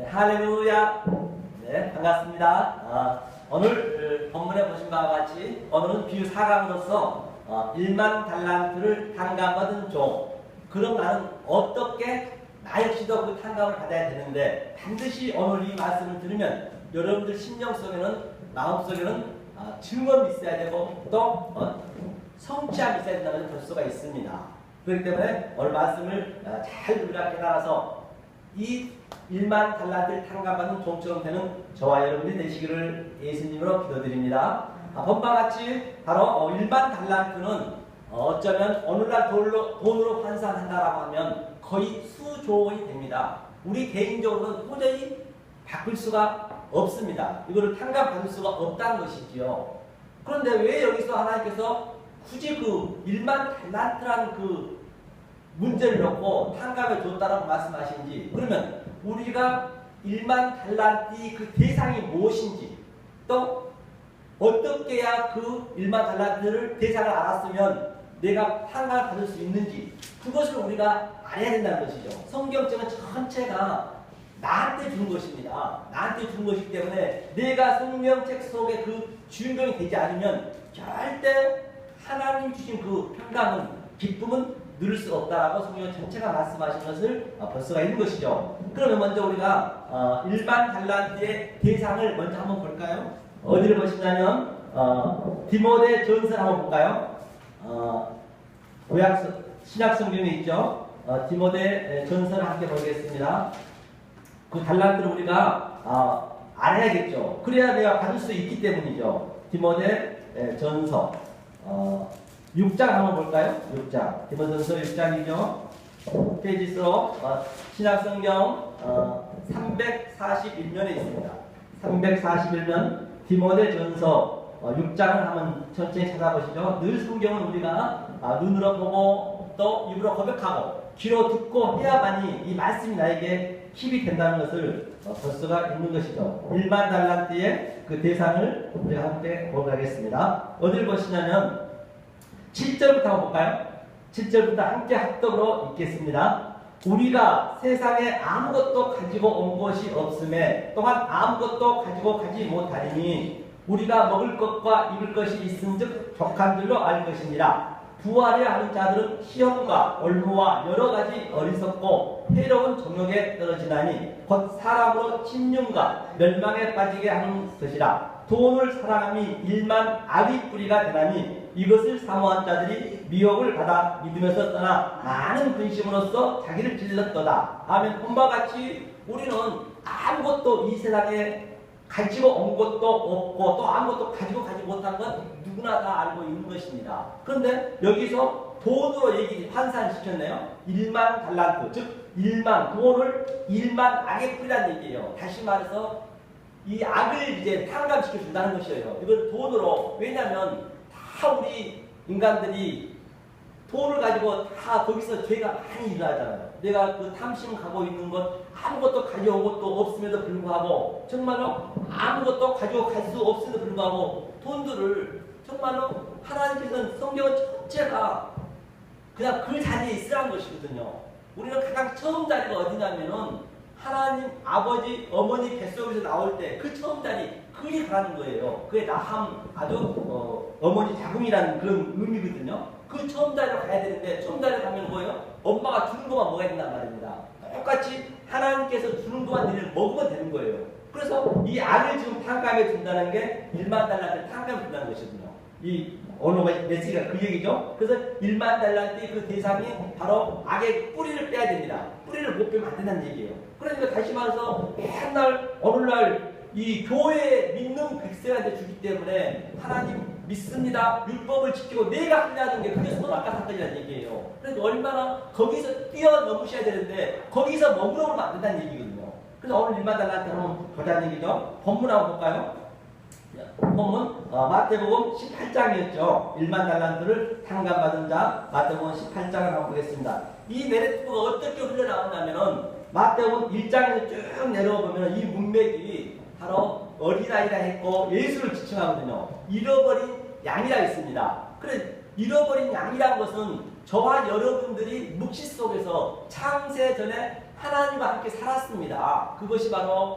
네, 할렐루야. 네, 반갑습니다. 오늘 본문에 보신 바와 같이 오늘은 비유 4강으로서 1만 달란트를 탕감받은 종. 그럼 나는 어떻게 나 역시도 그 탕감을 받아야 되는데, 반드시 오늘 이 말씀을 들으면 여러분들 심령 속에는, 마음 속에는 증언이 있어야 되고 또 성취함이 있어야 된다는 것을 볼 수가 있습니다. 그렇기 때문에 오늘 말씀을 잘 우리가 깨달아서 이 1만 달란트를 탕감받는 종처럼 되는 저와 여러분들이 되시기를 예수님으로 기도드립니다. 본바와 같이 바로 1만 달란트는 어쩌면 오늘날 돈으로 환산한다라고 하면 거의 수조 원이 됩니다. 우리 개인적으로는 도저히 바꿀 수가 없습니다. 이거를 탕감받을 수가 없다는 것이지요. 그런데 왜 여기서 하나님께서 굳이 그 1만 달란트라는 그 문제를 놓고 탕감해 줬다라고 말씀하신지, 그러면 우리가 1만 달란트의 그 대상이 무엇인지, 또 어떻게 해야 그 1만 달란트를 대상을 알았으면 내가 탕감을 받을 수 있는지, 그것을 우리가 알아야 된다는 것이죠. 성경책은 전체가 나한테 준 것입니다. 나한테 준 것이기 때문에 내가 성경책 속에 그 주인공이 되지 않으면 절대 하나님 주신 그 평강은, 기쁨은 누릴 수 없다라고 성경 전체가 말씀하신 것을 볼 수가 있는 것이죠. 그러면 먼저 우리가 1만 달란트의 대상을 먼저 한번 볼까요? 어디를 보시냐면 디모데 전서 한번 볼까요? 신약 성경에 있죠. 디모데 전서를 함께 보겠습니다. 그 달란트를 우리가 알아야겠죠. 그래야 내가 받을 수 있기 때문이죠. 디모데 전서 6장 한번 볼까요? 6장. 디모데전서 6장이죠. 페이지수로 신약성경 341면에 있습니다. 341면 디모데전서 6장을 한번 천천히 찾아보시죠. 늘 성경은 우리가 눈으로 보고 또 입으로 고백하고 귀로 듣고 해야만이 이 말씀이 나에게 힘이 된다는 것을 볼 수가 있는 것이죠. 1만 달란트의 그 대상을 우리가 함께 보겠습니다. 어디를 보시냐면 7절부터 한번 볼까요? 7절부터 함께 합독으로 읽겠습니다. 우리가 세상에 아무것도 가지고 온 것이 없음에 또한 아무것도 가지고 가지 못하리니 우리가 먹을 것과 입을 것이 있은즉 족한 줄로 알 것이니라. 부하려 하는 자들은 시험과 올무와 여러 가지 어리석고 해로운 정욕에 떨어지나니 곧 사람으로 침륜과 멸망에 빠지게 하는 것이라. 돈을 사랑함이 1만 악의 뿌리가 되나니 이것을 사모한 자들이 미혹을 받아 믿으면서 떠나 많은 근심으로써 자기를 찔렀도다. 아멘. 본바 같이 우리는 아무것도 이 세상에 가지고 온 것도 없고 또 아무것도 가지고 가지 못한 건 누구나 다 알고 있는 것입니다. 그런데 여기서 돈으로 환산시켰네요. 1만 달란트, 즉 1만, 돈을 1만 악의 뿌리라는 얘기예요. 다시 말해서 이 악을 이제 탕감시켜 준다는 것이에요. 이걸 돈으로. 왜냐하면 다 우리 인간들이 돈을 가지고 다 거기서 죄가 많이 일어나잖아요. 내가 그 탐심 가고 있는 것, 아무것도 가져온 것도 없음에도 불구하고, 정말로 아무것도 가지고 갈 수 없음에도 불구하고 돈들을 정말로 하나님께서는 성경 전체가 그냥 그 자리에 있으라는 것이거든요. 우리는 가장 처음 자리가 어디냐면은 하나님 아버지 어머니 뱃속에서 나올 때 그 처음 자리, 그게 가라는 거예요. 그게 나함, 아주 어머니 자궁이라는 그런 의미거든요. 그 처음 자리로 가야 되는데, 처음 자리로 가면 뭐예요? 엄마가 주는 것만 먹어야 된단 말입니다. 똑같이 하나님께서 주는 것만 우리를 먹으면 되는 거예요. 그래서 이 악을 지금 탕감해 준다는 게 1만 달란트를 탕감해 준다는 것이거든요. 이 오늘 메시지가 그 얘기죠. 그래서 1만 달란트의 그 대상이 바로 악의 뿌리를 빼야 됩니다. 뿌리를 못 빼면 안 된다는 얘기예요. 그러니까 다시 말해서 맨날 오늘날 이 교회에 믿는 백성한테 주기 때문에 하나님 믿습니다. 율법을 지키고 내가 하려는 게 그게 서로 아까 사건이라는 얘기예요. 그래서 얼마나 거기서 뛰어넘으셔야 되는데 거기서 머무르면 안 된다는 얘기거든요. 그래서 오늘 1만 달란트 한번 보자는 얘기죠. 본문 한번 볼까요? 본문 마태복음 18장이었죠. 1만 달란트를 탕감받은 자, 마태복음 18장을 한번 보겠습니다. 이 내레티브가 어떻게 흘러나오냐면은 마태복음 1장에서 쭉 내려와 보면 이 문맥이 바로 어린아이라 했고 예수를 지칭하거든요. 잃어버린 양이라 있습니다. 그래, 잃어버린 양이라는 것은 저와 여러분들이 묵시 속에서 창세 전에 하나님과 함께 살았습니다. 그것이 바로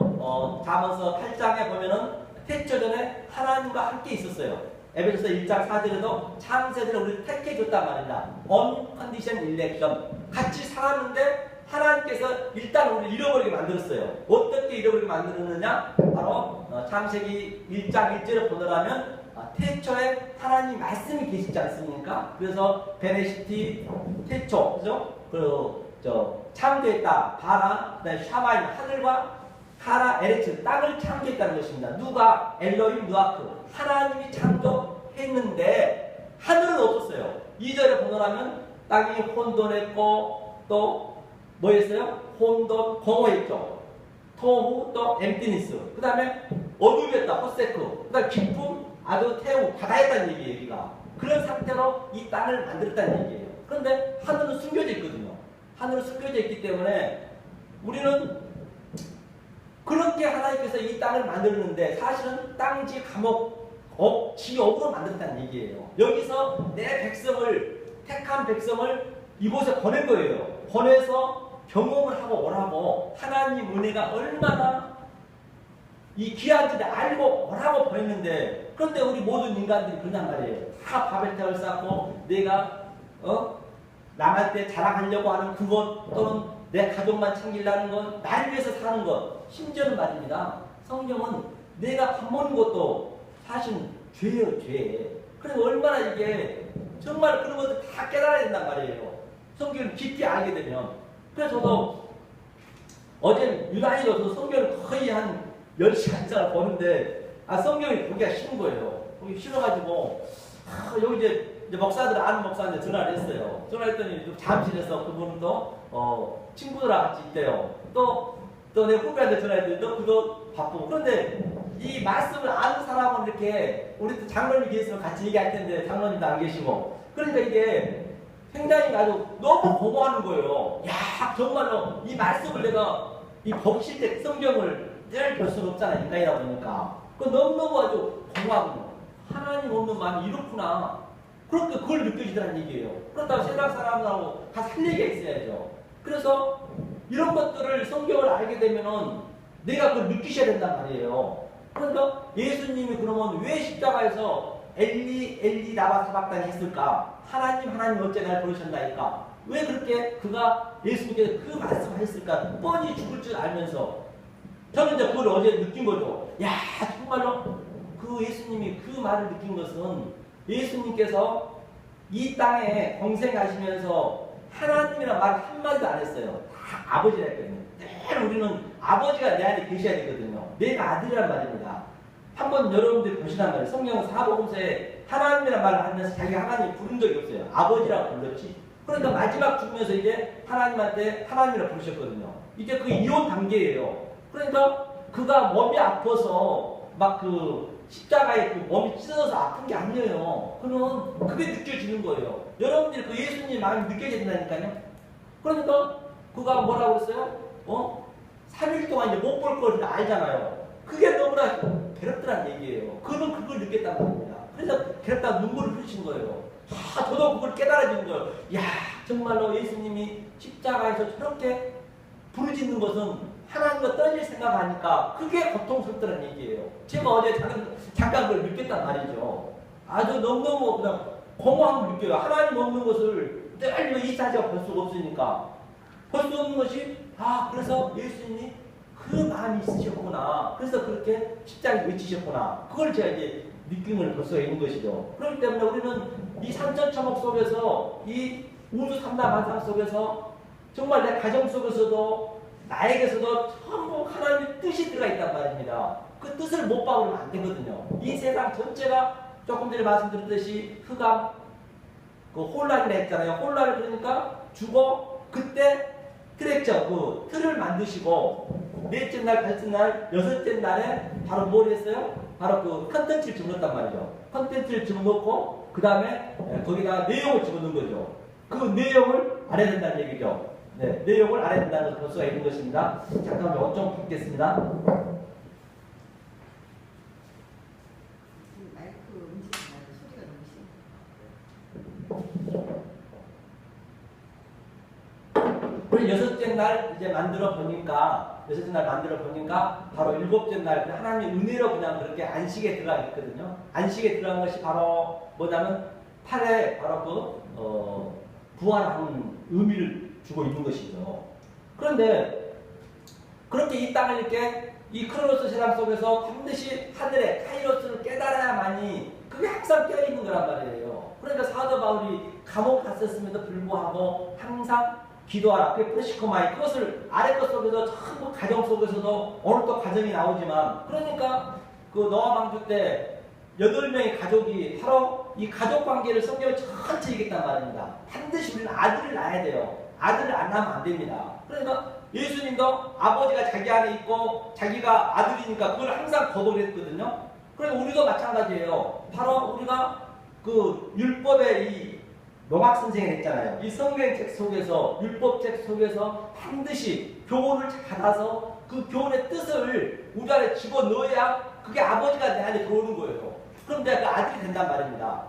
잠언서 8장에 보면은 태초전에 하나님과 함께 있었어요. 에베소서 1장 4절에도 창세전에 우리를 택해줬단 말입니다. Unconditional election. 같이 살았는데 하나님께서 일단 우리를 잃어버리게 만들었어요. 어떻게 잃어버리게 만들었느냐? 바로 창세기 1장 1절을 보더라면 태초에 하나님 말씀이 계시지 않습니까? 그래서 베네시티 태초, 그죠? 창조했다. 바라, 그다음에 샤마임, 하늘과 카라, 에레츠, 땅을 창조했다는 것입니다. 누가? 엘로힘 누아크. 하나님이 창조했는데 하늘은 없었어요. 2절에 보더라면 땅이 혼돈했고 또 뭐였어요? 혼돈, 공허했죠. 토후, 또 엠티니스. 그 다음에 어둠이었다. 호세크. 그 다음에 기쁨, 아주 태우, 바다였다는 얘기예요. 여기가. 그런 상태로 이 땅을 만들었다는 얘기예요. 그런데 하늘은 숨겨져 있거든요. 하늘은 숨겨져 있기 때문에 우리는 그렇게 하나님께서 이 땅을 만들었는데 사실은 땅지 감옥, 지옥으로 만들었다는 얘기예요. 여기서 내 백성을, 택한 백성을 이곳에 보낸 거예요. 보내서 경험을 하고 오라고, 하나님 은혜가 얼마나 이 귀한지를 알고 오라고 보냈는데, 그런데 우리 모든 인간들이 그런 말이에요. 다 바벨탑을 쌓고 내가 남한테 자랑하려고 하는 그것, 또는 내 가족만 챙기려는 것, 날 위해서 사는 것, 심지어는 말입니다. 성경은 내가 밥 먹는 것도 사실 죄예요, 죄. 그래서 얼마나 이게 정말 그런 것들 다 깨달아야 된단 말이에요. 성경을 깊이 알게 되면. 그래서 저도 어제 유난히 저도 성경을 거의 한 10시간 이상을 보는데 성경이 보기가 싫은 거예요. 보기 싫어가지고 여기 이제 목사들, 아는 목사한테 전화를 했어요. 전화했더니 잠실에서 그분은 또 친구들하고 같이 있대요. 또 내 후배한테 전화했더니 너 그거 바쁘고. 그런데 이 말씀을 아는 사람은 이렇게 우리 또 장로님이 계시면 같이 얘기할 텐데 장로님도 안 계시고, 그러니까 이게 굉장히 아주 너무 고마워하는 거예요. 야, 정말로 이 말씀을 내가 이 보실 때 성경을 늘 볼 수는 없잖아, 인간이다 보니까. 그 너무너무 아주 고마워. 하나님 없는 마음이 이렇구나. 그렇게 그걸 느껴지더란 얘기예요. 그렇다고 세상 사람하고 다 살 얘기가 있어야죠. 그래서 이런 것들을 성경을 알게 되면은 내가 그걸 느끼셔야 된단 말이에요. 그러니까 예수님이 그러면 왜 십자가에서 엘리 엘리 라마 사박단이 했을까? 하나님 어째 날 부르셨나이까? 왜 그렇게 그가 예수님께서 그 말씀을 했을까? 뻔히 죽을 줄 알면서. 저는 이제 그걸 어제 느낀 거죠. 야, 정말로 그 예수님이 그 말을 느낀 것은 예수님께서 이 땅에 공생하시면서 하나님이란 말 한마디도 안 했어요. 다 아버지라 했거든요. 늘 우리는 아버지가 내 안에 계셔야 되거든요. 내가 아들이란 말입니다. 한번 여러분들이 보시란 말이에요. 성경 사복음서에 하나님이란 말을 하면서 자기가 하나님 부른 적이 없어요. 아버지라고 불렀지. 그러니까 마지막 죽으면서 이제 하나님한테 하나님이라고 부르셨거든요. 이제 그 이혼 단계예요. 그러니까 그가 몸이 아파서 막 그 십자가에 그 몸이 찢어져서 아픈 게 아니에요. 그러면 그게 느껴지는 거예요. 여러분들이 그 예수님 마음이 느껴져야 된다니까요. 그러니까 그가 뭐라고 했어요? 3일 동안 이제 못 볼 걸 알잖아요. 그게 너무나 괴롭더란 얘기예요. 그는 그걸 느꼈단 말입니다. 그래서 괴롭다고 눈물을 흘리신 거예요. 저도 그걸 깨달아지는 거예요. 야, 정말로 예수님이 십자가에서 저렇게 부르짖는 것은 하나님과 떨어질 생각하니까 그게 고통스럽다는 얘기예요. 제가 어제 잠깐 그걸 느꼈단 말이죠. 아주 너무너무 그냥 공허함을 느껴요. 하나님 없는 것을 늘 이 자체가 볼 수가 없으니까. 볼 수 없는 것이, 그래서 예수님이 그 마음이 있으셨구나. 그래서 그렇게 십자가에 외치셨구나. 그걸 제가 이제 느낌을 볼 수가 있는 것이죠. 그렇기 때문에 우리는 이 산천초목 속에서, 이 우주 삼다만상 속에서, 정말 내 가정 속에서도 나에게서도 전부 하나님의 뜻이 들어가 있단 말입니다. 그 뜻을 못 박으면 안 되거든요. 이 세상 전체가 조금 전에 말씀드렸듯이 흑암, 그 혼란이라 했잖아요. 혼란을 그러니까 죽어. 그때 그랬죠. 그 틀을 만드시고 넷째 날, 다섯째 날, 여섯째 날에 바로 뭘 했어요? 바로 그 컨텐츠를 집어넣었단 말이죠. 컨텐츠를 집어넣고 그 다음에 거기다 내용을 집어넣은 거죠. 그 내용을 알아야 된다는 얘기죠. 네, 내용을 알아야 된다는 것을 볼 수가 있는 것입니다. 잠깐만 옷 좀 벗겠습니다. 마이크 움직이지 말고 소리가 너무 심해. 우리 여섯째 날 이제 만들어 보니까, 여섯째 날 만들어 보니까 바로 일곱째 날 하나님의 은혜로 그냥 그렇게 안식에 들어가 있거든요. 안식에 들어간 것이 바로 뭐냐면 팔에 바로 부활하는 의미를 주고 있는 것이죠. 그런데 그렇게 이 땅을 이렇게 이 크로노스 세상 속에서 반드시 하늘의 카이로스를 깨달아야만이 그게 항상 껴있는 거란 말이에요. 그러니까 사도 바울이 감옥 갔었음에도 불구하고 항상 기도하라. 그게 프레시코마이. 그것을 아래 것 속에서 전부 가정 속에서도 오늘 또 가정이 나오지만, 그러니까 그 노아 방주 때 8명의 가족이 바로 이 가족 관계를 성경을 전체 얘기했단 말입니다. 반드시 우리는 아들을 낳아야 돼요. 아들을 안 낳으면 안 됩니다. 그러니까 예수님도 아버지가 자기 안에 있고 자기가 아들이니까 그걸 항상 거부를 했거든요. 그래서 우리도 마찬가지예요. 바로 우리가 그 율법의 이 노막 선생이 했잖아요. 이 성경책 속에서, 율법책 속에서 반드시 교훈을 받아서 그 교훈의 뜻을 우리 안에 집어넣어야 그게 아버지가 내 안에 들어오는 거예요. 그럼 내가 그 아들이 된단 말입니다.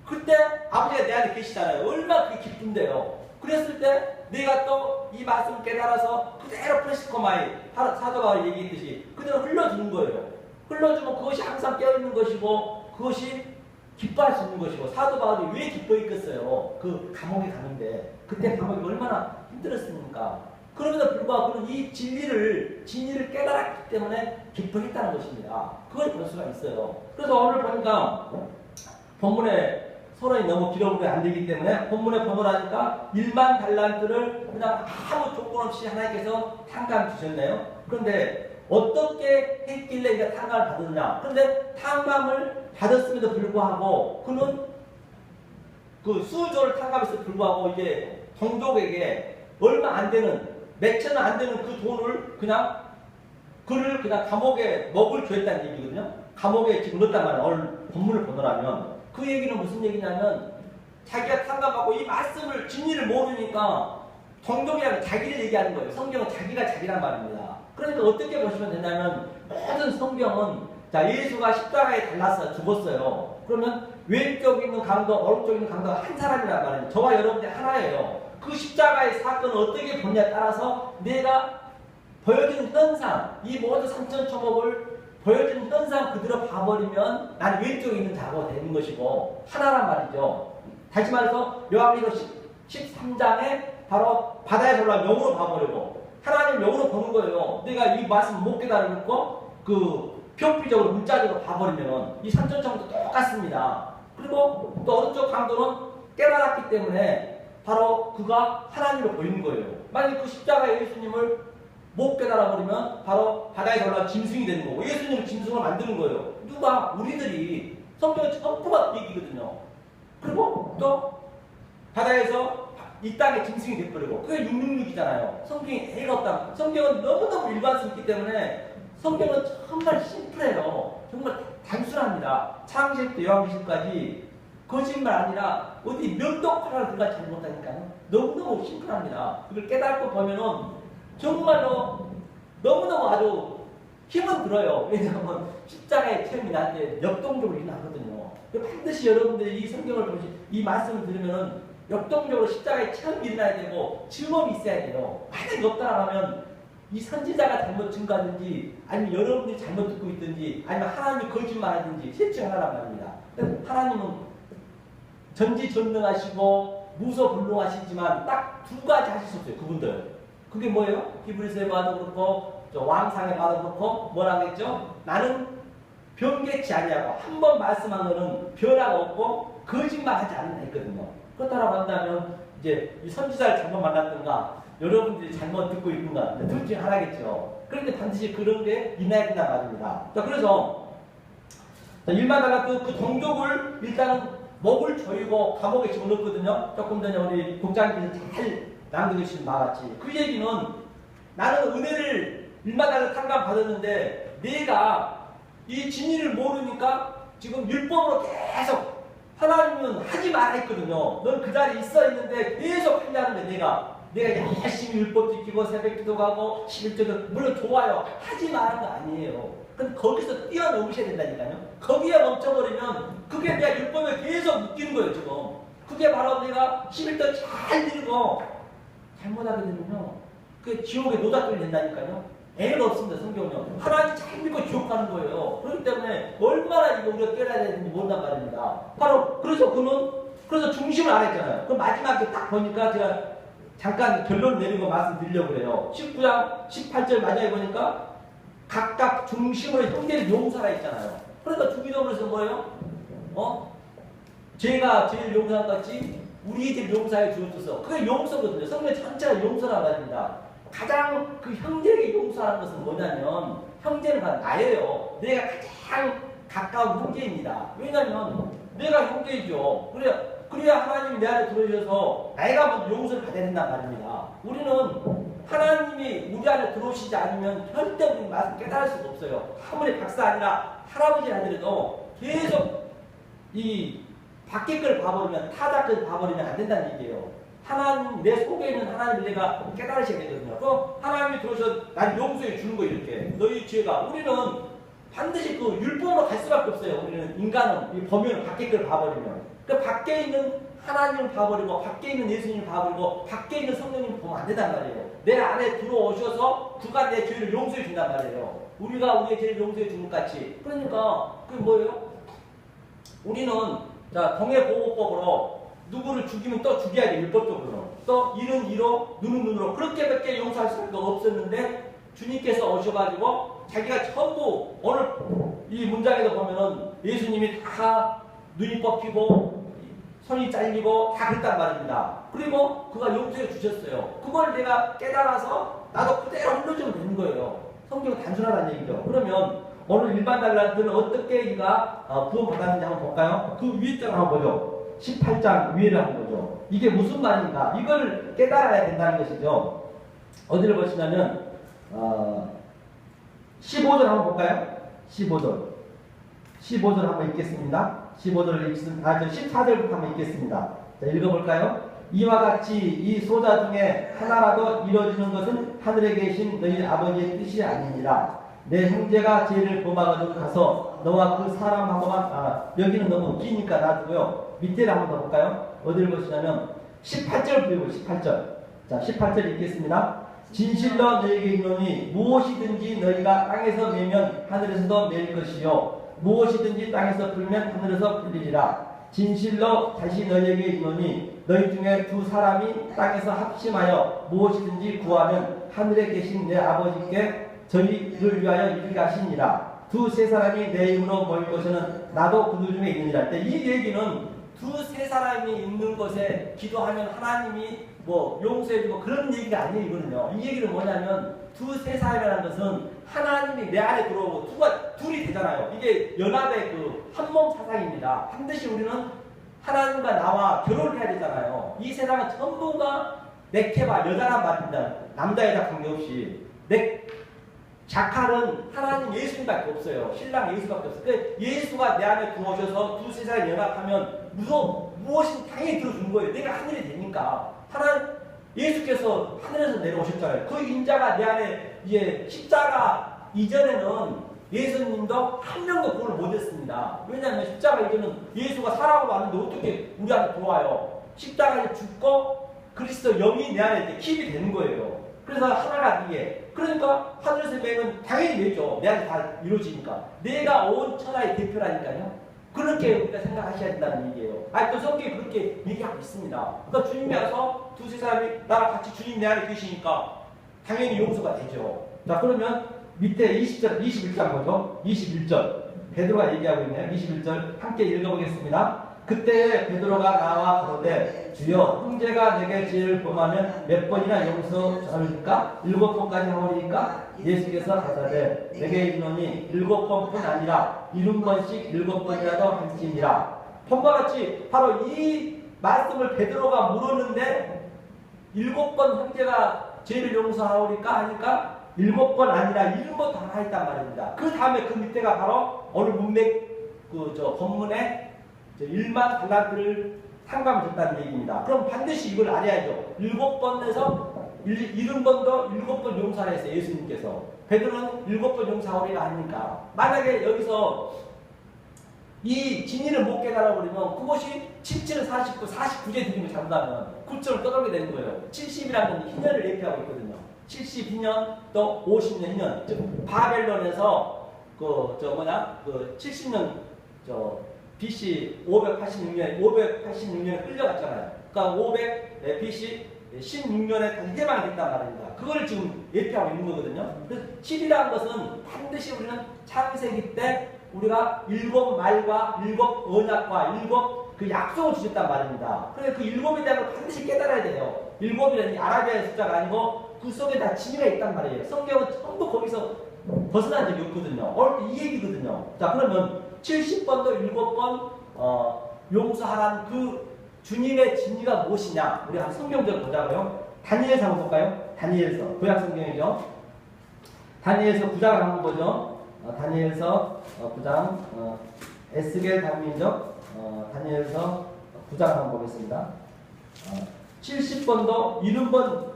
그때 아버지가 내 안에 계시잖아요. 얼마나 그게 기쁜데요. 그랬을 때 내가 또 이 말씀을 깨달아서 그대로 프레시코마이, 사도 바울이 얘기했듯이 그대로 흘러주는 거예요. 흘러주면 그것이 항상 깨어있는 것이고 그것이 기뻐할 수 있는 것이고, 사도 바울이 왜 기뻐했겠어요? 그 감옥에 가는데 그때 감옥이 얼마나 힘들었습니까? 그럼에도 불구하고 그는 이 진리를 깨달았기 때문에 기뻐했다는 것입니다. 그걸 볼 수가 있어요. 그래서 오늘 보니까 본문에 서론이 너무 길어보면 안 되기 때문에 본문에 번호라니까 1만 달란트를 그냥 아무 조건 없이 하나님께서 탕감 주셨네요. 그런데 어떻게 했길래 이제 탕감을 받았냐? 그런데 탕감을 받았음에도 불구하고 그는 그 수조를 탕감했음에도 불구하고 이제 동족에게 얼마 안 되는, 몇 천 원 안 되는 그 돈을 그를 그냥 감옥에 먹을 줘했다는 얘기거든요. 감옥에 지금 넣었단 말이에요. 오늘 본문을 보더라면. 그 얘기는 무슨 얘기냐면 자기가 탕감받고 이 말씀을 진리를 모르니까 동족이라고 자기를 얘기하는 거예요. 성경은 자기가 자기란 말입니다. 그러니까 어떻게 보시면 되냐면 모든 성경은 자, 예수가 십자가에 달라서 죽었어요. 그러면 왼쪽에 있는 강도, 오른쪽에 있는 강도가 한 사람이란 말이에요. 저와 여러분들이 하나예요. 그 십자가의 사건을 어떻게 보냐에 따라서 내가 보여지는 현상, 이 모든 삼천초목을 보여지는 현상 그대로 봐버리면 난 왼쪽에 있는 자가 되는 것이고 하나란 말이죠. 다시 말해서 요한계시록 13장에 바로 바다에 올라 영으로 봐버리고 하나님 영으로 보는 거예요. 내가 이 말씀을 못 깨달았고 그 표피적으로 문자적으로 봐버리면 이 삼천초목도 똑같습니다. 그리고 또 오른쪽 강도는 깨달았기 때문에 바로 그가 하나님으로 보이는 거예요. 만약 그 십자가의 예수님을 못 깨달아버리면 바로 바다에서 올라온 짐승이 되는 거고 예수님은 짐승을 만드는 거예요. 누가? 우리들이. 성경은 전부가 얘기거든요. 그리고 또 바다에서 이 땅에 짐승이 돼버리고 그게 666이잖아요. 성경이 애가 없다. 성경은 너무너무 일관성있기 때문에 성경은 정말 심플해요. 정말 단순합니다. 창세기부터 요한계시록까지 거짓말 아니라 어디 명독 하나를 그가 잘못하니까요. 너무너무 심플합니다. 그걸 깨닫고 보면은 정말로 너무너무 아주 힘은 들어요. 왜냐하면 십자가의 체험이 나한테 역동적으로 일어나거든요. 반드시 여러분들이 이 성경을 보시, 이 말씀을 들으면 역동적으로 십자가의 체험이 일어나야 되고 증언이 있어야 돼요. 만약에 없다라 하면 이 선지자가 잘못 증거하든지 아니면 여러분들이 잘못 듣고 있든지 아니면 하나님이 거짓말하든지 셋 중 하나란 말입니다. 하나님은 전지전능하시고 무소불능하시지만 딱 두 가지 하실 수 없어요. 그분들. 그게 뭐예요? 히브리서에 봐도 그렇고 왕상에 봐도 그렇고 뭐라고 했죠? 나는 변개치 아니하고 한 번 말씀한 거는 변화가 없고 거짓말하지 않는다 했거든요. 그렇다고 한다면 이제 이 선지자를 잘못 만났던가 여러분들이 잘못 듣고 있는가 둘 중에 하나겠죠. 그런데 반드시 그런 게 있어야 된단 말입니다. 자, 그래서 일만 달라도 그 동족을 일단은 목을 조이고 감옥에 집어넣었거든요. 조금 전에 우리 국장님께서 잘 남겨주신 바같이 그 얘기는 나는 은혜를 일마다 탕감 받았는데 내가 이 진리를 모르니까 지금 율법으로 계속 하나님은 하지 말라 했거든요. 넌 그 자리에 있어 있는데 계속 하려는데 내가 열심히 율법 지키고 새벽 기도 가고 11조도 물론 좋아요. 하지 말라는 거 아니에요. 근데 거기서 뛰어넘으셔야 된다니까요. 거기에 멈춰버리면 그게 내가 율법에 계속 묶이는 거예요. 지금 그게 바로 내가 11조 잘 들고 잘못하게 되면요 그 지옥에 노닥들이 된다니까요. 애가 없습니다. 성경은 하나님 잘 믿고 지옥 가는 거예요. 그렇기 때문에 얼마나 이거 우리가 깨달아야 되는지 모른단 말입니다. 바로 그래서 그래서 중심을 알았잖아요. 그럼 마지막에 딱 보니까 제가 잠깐 결론 내린 거 말씀드리려고 그래요. 19장 18절 마지막에 보니까 각각 중심으로 형제를 용서하라 했잖아요. 그러니까 주기도문에서 뭐예요? 제가 제일 용서한 것 같이 우리들 용서해 주옵소서. 그게 용서거든요. 성경 전체가 용서란 말입니다. 가장 그 형제에게 용서하는 것은 뭐냐면 형제는 다 나예요. 내가 가장 가까운 형제입니다. 왜냐면 내가 형제이죠. 그래야 하나님이 내 안에 들어오셔서 내가 먼저 용서를 받아야 된단 말입니다. 우리는 하나님이 우리 안에 들어오시지 않으면 절대 우리 말씀 깨달을 수가 없어요. 아무리 박사 아니라 할아버지 아니라도 계속 이 밖에 걸 봐버리면 타자 걸 봐버리면 안 된다는 얘기예요. 하나님 내 속에 있는 하나님을 내가 깨달으셔야 되거든요. 그 하나님이 들어서 난 용서해 주는 거 이렇게 너희 죄가 우리는 반드시 그 율법으로 갈 수밖에 없어요. 우리는 인간은 이 범위를 밖에 걸 봐버리면 그 밖에 있는 하나님을 봐버리고 밖에 있는 예수님을 봐버리고 밖에 있는 성령님을 보면 안 된단 말이에요. 내 안에 들어오셔서 그가 내 죄를 용서해 준단 말이에요. 우리가 우리의 죄를 용서해 주는 것 같이. 그러니까 그게 뭐예요? 우리는 자 동해보호법으로 누구를 죽이면 또 죽여야 돼. 율법적으로. 또 이는 이로 눈은 눈으로 그렇게밖에 용서할 수가 없었는데 주님께서 오셔가지고 자기가 전부 오늘 이 문장에도 보면은 예수님이 다 눈이 뽑히고 손이 잘리고 다 그랬단 말입니다. 그리고 그가 용서해 주셨어요. 그걸 내가 깨달아서 나도 그대로 흘러주면 되는 거예요. 성경은 단순하다는 얘기죠. 그러면 오늘 일반 달란트는 어떻게 이가 구원받았는지 한번 볼까요? 그 위에 장 한번 보죠. 18장 위에를 한번 보죠. 이게 무슨 말인가? 이걸 깨달아야 된다는 것이죠. 어디를 보시냐면 15절 한번 볼까요? 15절 한번 읽겠습니다. 15절을 읽습니다. 14절부터 한번 읽겠습니다. 자, 읽어볼까요? 이와 같이 이 소자 중에 하나라도 이루어지는 것은 하늘에 계신 너희 아버지의 뜻이 아니니라. 내 형제가 죄를 범하거든 가서 너와 그 사람하고만 여기는 너무 기니까 놔두고요. 밑에를 한번 더 볼까요? 어디를 보시냐면 18절 그리고 18절. 자, 18절 읽겠습니다. 진실로 너희에게 이르노니 무엇이든지 너희가 땅에서 매면 하늘에서도 매일 것이요 무엇이든지 땅에서 풀면 하늘에서 풀리리라. 진실로 다시 너희에게 이르노니 너희 중에 두 사람이 땅에서 합심하여 무엇이든지 구하면 하늘에 계신 내 아버지께 저희를 위하여 이르게 하시니라. 두세 사람이 내 이름으로 모인 곳에는 나도 그들 중에 있느니라. 이 얘기는 두세 사람이 있는 곳에 기도하면 하나님이 뭐 용서해주고 그런 얘기가 아니에요. 이거는요. 이 얘기는 뭐냐면 두세 사람이라는 것은 하나님이 내 안에 들어오고 둘이 되잖아요. 이게 연합의 그 한몸 사상입니다. 반드시 우리는 하나님과 나와 결혼을 해야 되잖아요. 이 세상은 전부가 네케바 여자란 말입니다. 남자 여자 관계없이 자칼은 하나님 예수님밖에 없어요. 신랑 예수밖에 없어요. 그 예수가 내 안에 들어오셔서 두세 사람이 연합하면 무엇이 당연히 들어주는 거예요. 내가 하늘이 되니까. 하나님 예수께서 하늘에서 내려오셨잖아요. 그 인자가 내 안에 이제 십자가 이전에는 예수님도 한 명도 구원을 못했습니다. 왜냐하면 십자가 이전은 예수가 살아가고 왔는데 어떻게 우리 안에 들어와요? 십자가에 죽고 그리스도 영이 내 안에 이제 킵이 되는 거예요. 그래서 하나가 이게 그러니까 하늘에서 매면 당연히 매죠. 내 안에 다 이루어지니까. 내가 온 천하의 대표라니까요. 그렇게 우리가 생각하셔야 된다는 얘기예요. 또 성경이 그렇게 얘기하고 있습니다. 그러니까 주님이 와서 두세 사람이 나랑 같이 주님 내 안에 계시니까 당연히 용서가 되죠. 자, 그러면 밑에 20절, 21장 보죠. 21절. 베드로가 얘기하고 있네요. 21절 함께 읽어보겠습니다. 그때 베드로가 나와 그러되 주여 형제가 내게 죄를 범하면 몇 번이나 용서하리까? 7번까지 하오리까? 예수께서 가사대 내게 이르노니 7번뿐 아니라 70번씩 7번이라도 할지니라. 본과 같이 바로 이 말씀을 베드로가 물었는데 7번 형제가 죄를 용서하오리까 하니까 7번 아니라 7번 다 했단 말입니다. 그 다음에 그 밑에가 바로 오늘 문맥 본문에 1만 달란트를 상감을 줬다는 얘기입니다. 그럼 반드시 이걸 알아야죠. 7번에서 70번도 7번 용서를 했어요. 예수님께서. 베드로는 7번 용서하오리가 아닙니까? 만약에 여기서 이 진리를 못 깨달아버리면 그것이 77은 49, 49제 드림을 잡는다면 9점을 떠돌게 되는 거예요. 70이라는 건 희년을 예표하고 있거든요. 72년 또 50년, 즉 바벨론에서 그 70년 BC 586년에 끌려갔잖아요. 그러니까 500 BC 16년에 다시 해방이 됐단 말입니다. 그걸 지금 예표하고 있는 거거든요. 그래서 7이라는 것은 반드시 우리는 창세기 때 우리가 7말과 7언약과 7그 약속을 주셨단 말입니다. 그래서 그 7에 대한 걸 반드시 깨달아야 돼요. 7이라는 아라비아의 숫자가 아니고 그 속에 다 진리가 있단 말이에요. 성경은 전부 거기서 벗어난 적이 없거든요. 오늘 이 얘기거든요. 자, 그러면 70번도 7번 용서하란 그 주님의 진리가 무엇이냐? 우리 한 성경들 보자고요. 다니엘서 한번 볼까요? 다니엘서 구약 성경이죠. 다니엘서 9장을 한번 보죠. 다니엘서 9장 에스겔 단민적 다니엘서 9장 한번 보겠습니다. 70번도 70번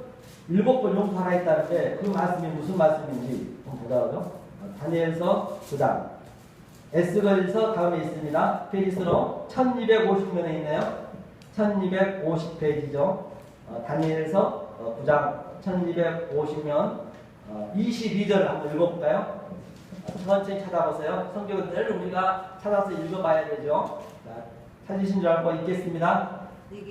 7번 용서하라 했다는데 그 말씀이 무슨 말씀인지 한번 보자고요. 다니엘서 9장 에스겔서 다음에 있습니다. 페이지수로 1250면에 있네요. 1250페이지죠. 다니엘서 9장 1250면 22절을 한번 읽어볼까요? 천천히 찾아보세요. 성경은 늘 우리가 찾아서 읽어봐야 되죠. 자, 찾으신 줄 알고 읽겠습니다.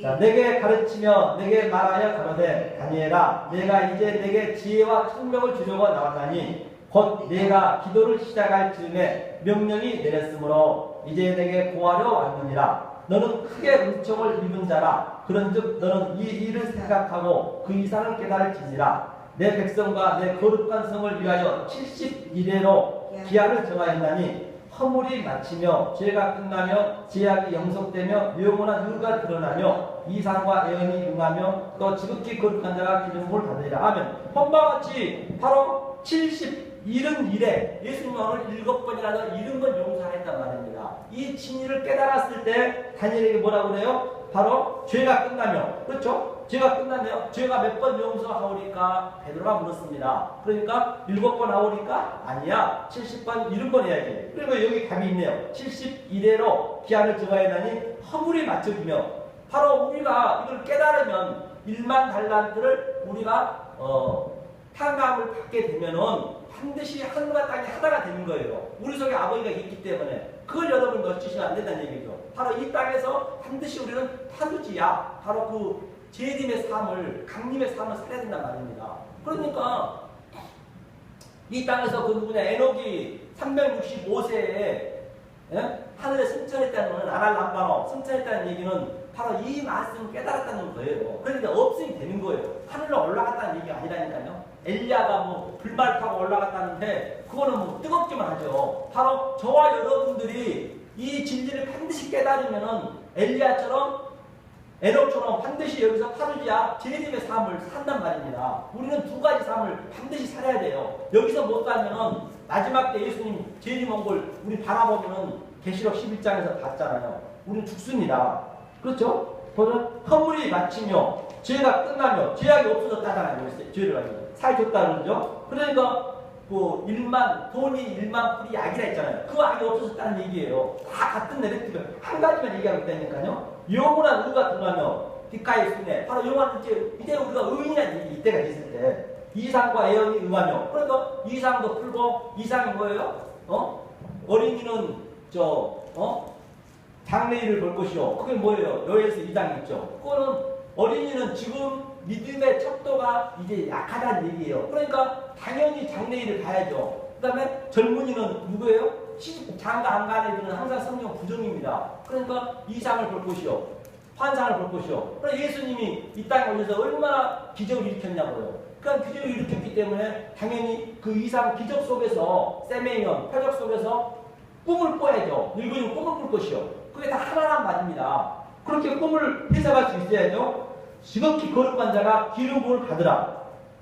자, 내게 가르치며 내게 말하여 가로되 다니엘아, 내가 이제 내게 지혜와 총명을 주려고 나왔나니 곧 내가 기도를 시작할 즈음에 명령이 내렸으므로 이제 내게 구하려 왔느니라. 너는 크게 은총을 입은 자라. 그런즉 너는 이 일을 생각하고 그 이상을 깨달을지니라. 내 백성과 내 거룩한 성을 위하여 70일에로 기한을 정하였나니 허물이 마치며 죄가 끝나며 제약이 영속되며 영원한 의가 드러나며 이상과 예언이 응하며 또 지극히 거룩한 자가 기름부을 받으리라 하면 본바와 같이 바로 71일에 예수님은 오늘 7번이라도 70번 용서했단 말입니다. 이 진리를 깨달았을 때 다니엘에게 뭐라고 그래요? 바로 죄가 끝나며, 그렇죠? 죄가 끝나며 죄가 몇 번 용서하오리까? 베드로가 물었습니다. 그러니까 7번 하오리까? 아니야. 70번 70번 해야지. 그리고 여기 답이 있네요. 71회로 기한을 정하였나니 허물이 맞춰지며, 바로 우리가 이걸 깨달으면 1만 달란트를 우리가 탕감을 받게 되면은 반드시 하늘과 땅이 하나가 되는 거예요. 우리 속에 아버지가 있기 때문에 그걸 여러분 놓치시면 안 된다는 얘기죠. 바로 이 땅에서 반드시 우리는 타주지야. 바로 그 제림의 삶을, 강림의 삶을 살아야 된단 말입니다. 그러니까 이 땅에서 그 누구냐, 에녹이 365세에 하늘에 승천했다는 아날람바노 승천했다는 얘기는 바로 이 말씀을 깨달았다는 거예요. 그러니까 업승이 되는 거예요. 하늘로 올라갔다는 얘기가 아니라니까요. 엘리야가 뭐 불말 타고 올라갔다는데 그거는 뭐 뜨겁기만 하죠. 바로 저와 여러분들이 이 진리를 반드시 깨달으면은 엘리야처럼 에녹처럼 반드시 여기서 파르지아 제림의 삶을 산단 말입니다. 우리는 두 가지 삶을 반드시 살아야 돼요. 여기서 못 살면은 마지막 때 예수님 제림 온 걸 우리 바라보면은 계시록 11장에서 봤잖아요. 우리는 죽습니다. 그렇죠? 그거는 허물이 마치며 죄가 끝나며 죄악이 없어졌다잖아요. 죄를 가지고 사해줬다 그러죠. 그러니까 뭐 돈이 1만 풀이 악이라 했잖아요. 그 악이 없어졌다는 얘기예요. 다 같은 내레티브 한 가지만 얘기하고 있다니까요. 영원한 의가 드러나며 뒷가에 있으네. 바로 영원한 이제 우리가 의인이라는 얘기 이때가 있을 때 이상과 예언이 응하며, 그러니까 이상도 풀고, 이상이 뭐예요? 어린이는 장래일을 볼 것이요. 그게 뭐예요? 요엘서 2장 있죠. 그거는 어린이는 지금 믿음의 척도가 이제 약하다는 얘기예요. 그러니까 당연히 장래일을 봐야죠. 그 다음에 젊은이는 누구예요? 장가 안 가는 애들은 항상 성령 부정입니다. 그러니까 이상을 볼 것이요. 환상을 볼 것이요. 그러니까 예수님이 이 땅에 오셔서 얼마나 기적을 일으켰냐고요. 그러니까 기적을 일으켰기 때문에 당연히 그 이상 기적 속에서 세메이언, 표적 속에서 꿈을 꿔야죠. 늙은이는 꿈을 꿀 것이요. 그게 다 하나란 말입니다. 그렇게 꿈을 해석할 수 있어야죠. 지극히 거룩한 자가 기름 부음을 받으라.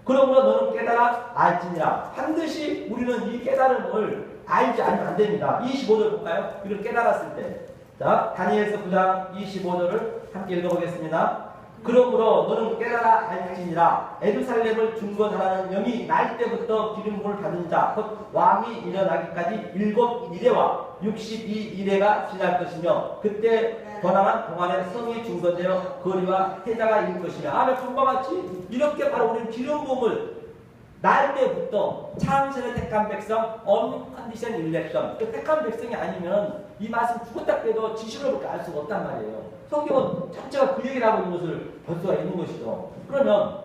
그러므로 너는 깨달아 알지니라. 반드시 우리는 이 깨달음을 알지 않으면 안 됩니다. 25절 볼까요? 이걸 깨달았을 때. 자, 다니엘서 9장 25절을 함께 읽어보겠습니다. 그러므로 너는 깨달아 알지니라. 에루살렘을 중건하라는 영이 날 때부터 기름 부음을 받은 자, 곧 왕이 일어나기까지 7이레와 62이레가 지날 것이며, 그때 권한한 동안에 성이 중건되어 거리와 태자가 이룰 것이며. 아멘. 본바같이 이렇게 바로 우리는 기름 부음을 날 때부터 창세를 택한 백성 언컨디션 일렉션. 그 택한 백성이 아니면 이 말씀 죽었다 깨도 지식으로밖에 알 수가 없단 말이에요. 성경은 전체가 그 얘기를 하고 있는 것을 볼 수가 있는 것이죠. 그러면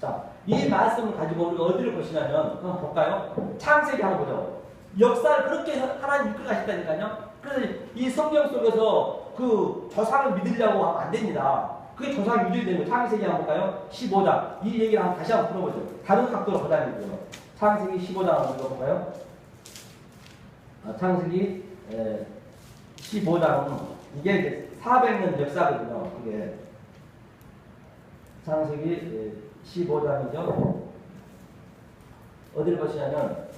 자, 이 말씀을 가지고 우리가 어디를 보시냐면 한번 볼까요? 창세기 한번 보죠. 역사를 그렇게 하나님 이끌어 가셨다니까요. 그래서 이 성경 속에서 그 조상을 믿으려고 하면 안 됩니다. 그게 조상이 믿어야 되는 거예요. 창세기 한번 볼까요? 15장. 이 얘기를 한번 다시 한번 풀어보죠. 다른 각도로 보자는 거예요. 창세기 15장 한번 읽어볼까요? 창세기 15장은 이게 이제 400년 역사거든요. 그게 창세기 15장이죠. 어디를 보시냐면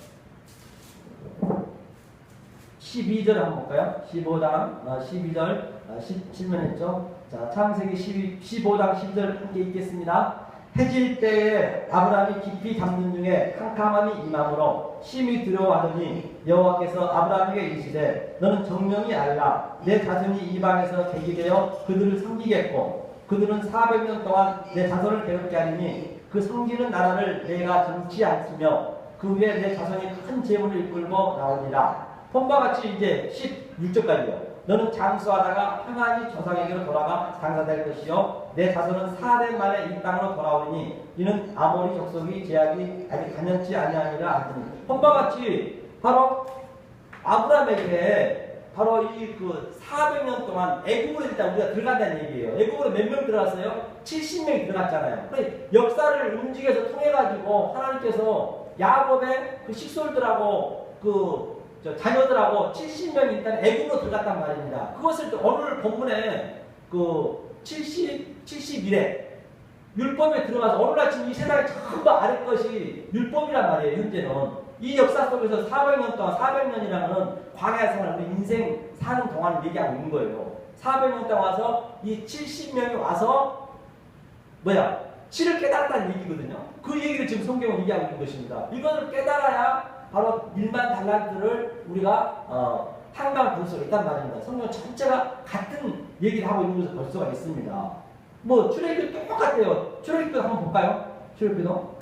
12절 한번 볼까요? 15장 12절 17면 했죠. 자, 창세기 15장 12절 함께 읽겠습니다. 해질 때에 아브라함이 깊이 잠든 중에 캄캄함이 임함으로 심히 두려워하더니 여호와께서 아브라함에게 이르시되 너는 정령이 알라. 내 자손이 이방에서 계기되어 그들을 섬기겠고 그들은 400년 동안 내 자손을 괴롭게 하리니 그 섬기는 나라를 내가 정치 않으며 그 위에 내 자손이 큰 재물을 이끌고 나오리라. 본과 같이 이제 16절까지요. 너는 장수하다가 평안히 조상에게로 돌아가 장사될 것이요 내 자손은 4대 만에 이 땅으로 돌아오리니 이는 아모리 족속이 제약이 아직 간연치 아니하니라 하더니 본과 같이 바로 아브라함에게 바로 이 그 400년 동안 애국으로 일단 우리가 들어간다는 얘기예요. 애국으로 몇 명 들어갔어요? 70명이 들어갔잖아요. 그래 역사를 움직여서 통해 가지고 하나님께서 야곱의 그 식솔들하고 그 자녀들하고 70명이 일단 애국으로 들어갔단 말입니다. 그것을 오늘 본문에 그 71회 율법에 들어가서 오늘날 지금 이 세상에 전부 아래 것이 율법이란 말이에요. 현재는 이 역사 속에서 400년 동안 400년이라는 광야 생활 우리 인생 사는 동안을 얘기하고 있는 거예요. 400년 동안 와서 이 70명이 와서 치를 깨달았다는 얘기거든요. 그 얘기를 지금 성경은 얘기하고 있는 것입니다. 이것을 깨달아야 바로 일만 달란트를 우리가 탕감을 볼 수가 있단 말입니다. 성경 전체가 같은 얘기를 하고 있는 것을 볼 수가 있습니다. 뭐 출애굽기도 똑같아요. 출애굽기도 한번 볼까요? 출애굽기도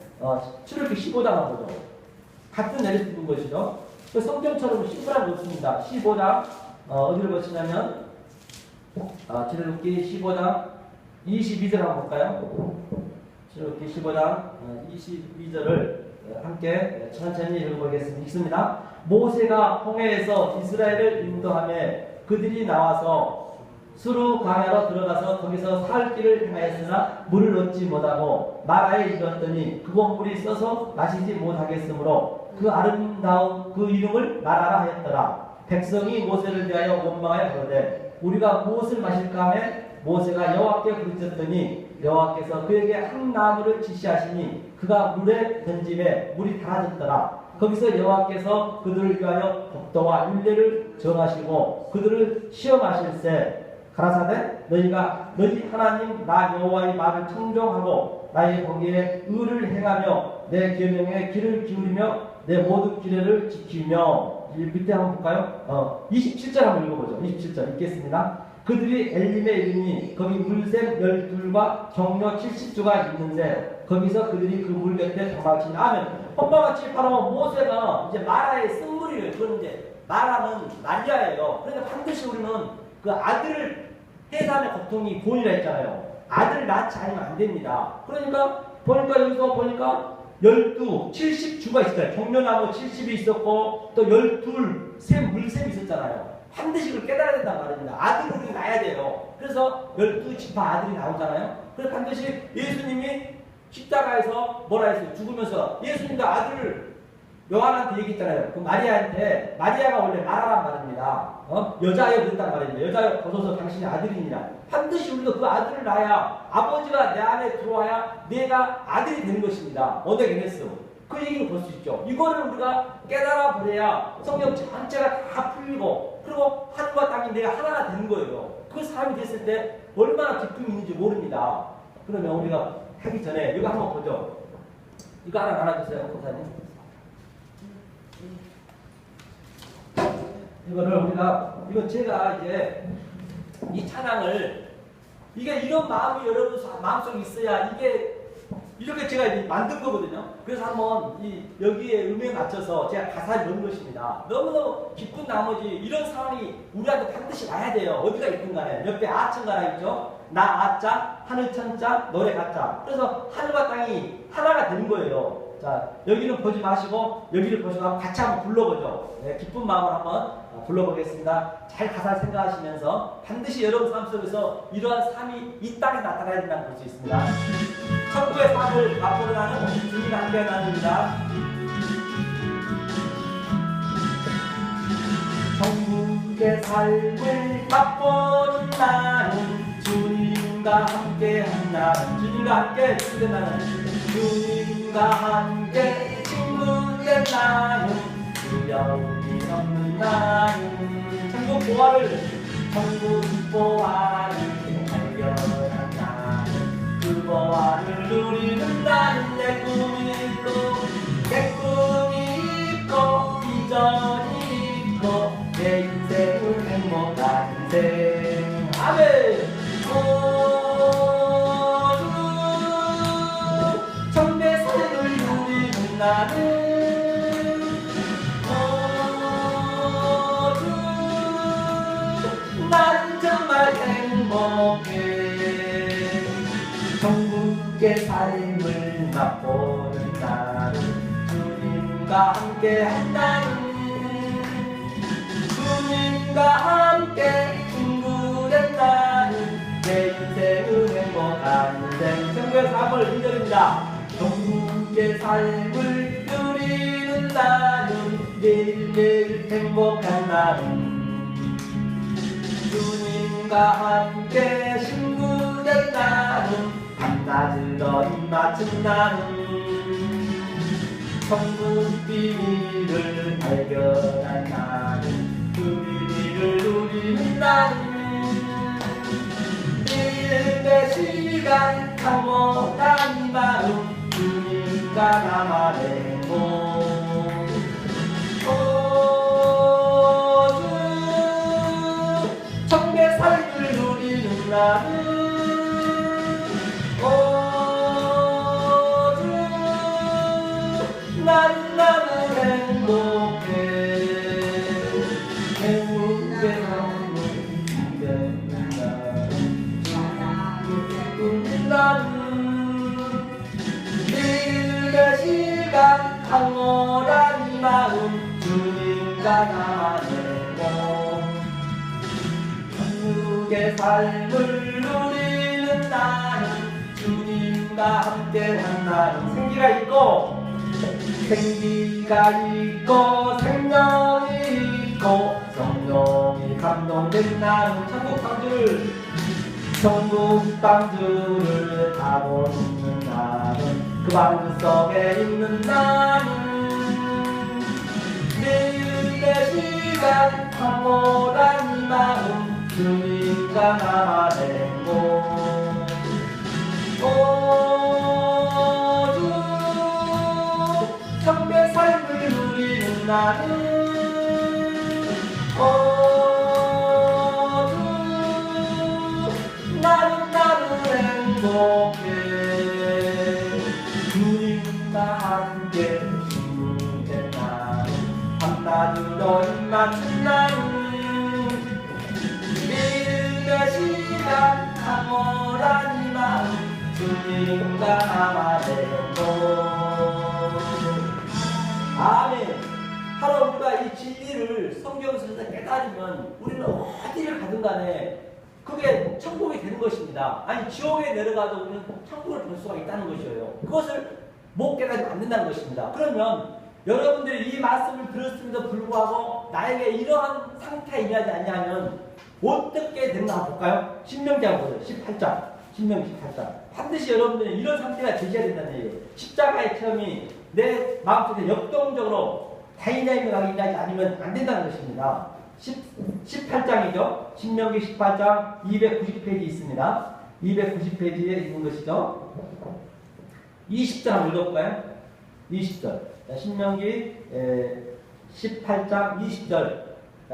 출애굽기 15장 한번 보죠. 같은 예를 듣는 것이죠. 성경처럼 심플한 게 없습니다. 15장 어디를 보시냐면 출애굽기 15장 22절 한번 볼까요? 출애굽기 15장 22절을 함께 천천히 읽어보겠습니다. 읽습니다. 모세가 홍해에서 이스라엘을 인도하며 그들이 나와서 수르 광야로 들어가서 거기서 살 길을 행하였으나 물을 얻지 못하고 마라에 이르렀더니 그곳 물이 써서 마시지 못하겠으므로 그 아름다운 그 이름을 마라라 하였더라. 백성이 모세를 대하여 원망하여 그러되 우리가 무엇을 마실까 하며 모세가 여호와께 부르짖었더니 여호와께서 그에게 한 나무를 지시하시니 그가 물에 던짐에 물이 달아졌더라. 거기서 여호와께서 그들을 위하여 법도와 율례를 정하시고 그들을 시험하실세 가라사대 너희가 너희 하나님 나 여호와의 말을 청종하고 나의 보기에 의를 행하며 내 계명에 귀를 기울이며 내 모든 규례를 지키며 밑에 한번 볼까요? 27절 한번 읽어보죠. 27절 읽겠습니다. 그들이 엘림에 이르니 거기 물샘 12과 경로 70주가 있는데 거기서 그들이 그 물 곁에 도망치니 아멘. 엄마 같이 바로 모세가 이제 마라의 쓴물이에요. 그건 이제 마라는 마리아예요. 그러니까 반드시 우리는 그 아들을 해산의 고통이 본이라 했잖아요. 아들을 낳지 않으면 안 됩니다. 그러니까 보니까 여기서 보니까 12, 70주가 있어요. 경련나무 70이 있었고 또 12 물샘이 있었잖아요. 반드시 그걸 깨달아야 된단 말입니다. 아들을 우리가 낳아야 돼요. 그래서 12지파 아들이 나오잖아요. 그래서 반드시 예수님이 십자가에서 뭐라 했어요? 죽으면서 예수님도 아들을 요한한테 얘기했잖아요. 그 마리아한테 마리아가 원래 마라란 말입니다. 여자여 그랬단 말입니다. 여자여 벗어서 당신이 아들이니라. 반드시 우리도 그 아들을 낳아야 아버지가 내 안에 들어와야 내가 아들이 되는 것입니다. 어데게네스. 그 얘기를 볼 수 있죠. 이거를 우리가 깨달아 버려야 성경 전체가 다 풀리고 그리고 하늘과 땅이 내가 하나가 되는 거예요. 그 삶이 됐을 때 얼마나 기쁨이 있는지 모릅니다. 그러면 우리가 하기 전에 이거 한번 보죠. 이거 하나 나눠주세요, 목사님. 이거를 우리가 이거 제가 이제 이 찬양을 이게 이런 마음이 여러분 마음속에 있어야 이게 이렇게 제가 이제 만든 거거든요. 그래서 한번 여기에 음에 맞춰서 제가 가사를 넣은 것입니다. 너무너무 기쁜 나머지 이런 상황이 우리한테 반드시 와야 돼요. 어디가 있든 간에. 옆에 아천가라 있죠? 나 아자, 하늘 천자, 노래 가자. 그래서 하늘과 땅이 하나가 되는 거예요. 자, 여기는 보지 마시고 여기를 보시고 한번 같이 한번 불러보죠. 네, 기쁜 마음으로 한번 불러보겠습니다. 잘 가사를 생각하시면서 반드시 여러분 삶 속에서 이러한 삶이 이 땅에 나타나야 된다는 볼 수 있습니다. 천국의 삶을 맛보러 가는 주님과 함께 나눕니다. 천국의 삶을 맛보는 나는 주님과 함께 한 나는 주님과 함께 친구된 나는 주님과 함께 친구된 나는 두려움이 없는 나는 천국 보화를 발견한 나는 그 보화를 누리는 나는 내 꿈이 있고 비전이 있고 내 인생은 행복한 인생. 아멘. 천대 삶을 누리는 나는 나는 정말 행복해. 천국의 삶을 맛보는 나는 주님과 함께 한다는 주님과 함께 친구된 나는 내 인생은 행복한 인생. 천국의 삶을 인정입니다. 천국의 삶을 누리는 나는 매일매일 행복한 나는 주님과 함께 친구된 나는 밤낮으로 입맞춘 나는 천국 비밀을 발견한 나는 그 비밀을 누리는 나는 매일 매 시간 평온한 이 마음 주님과 나만의 행복. 천국의 삶을 누리는 나는 나는 행복해. 행복의 삶을 누리는 나는 매일의 시간 강렬한 이 마음 주님과 나만의 행복. 천국의 삶을 누리는 나는 주님과 함께한 나는 생기가 있고 생명이 있고 성령이 감동된 나는 천국 방주를 타고 있는 나는 그 방주 속에 있는 나는 매일의 시간 황홀한 이 마음 주님과 나만의 행복. 천국의 삶을 누리는 나는 나는 행복해. 주님과 함께 친구된 나는 밤낮으로 입맞춘 나는 매일의 시간 강렬한 이 마음 주님과 나만의 행복. 아멘. 바로 우리가 이 진리를 성경에서 깨달으면 우리는 어디를 가든 간에 그게 천국이 되는 것입니다. 아니 지옥에 내려가도 우리는 천국을 볼 수가 있다는 것이에요. 그것을 못 깨달으면 안 된다는 것입니다. 그러면 여러분들이 이 말씀을 들었음에도 불구하고 나에게 이러한 상태가 일어나지 않냐면 어떻게 되는가 한번 볼까요? 신명기 한번 보세요. 18장. 신명기 18장. 반드시 여러분들은 이런 상태가 되셔야 된다는 얘기예요. 십자가의 체험이 내 마음속에 역동적으로 다이나믹하게 일어나지 않으면 안 된다는 것입니다. 18장이죠. 신명기 18장 290페이지 있습니다. 290페이지에 있는 것이죠. 20절 한번 읽어볼까요? 20절. 신명기 18장 20절.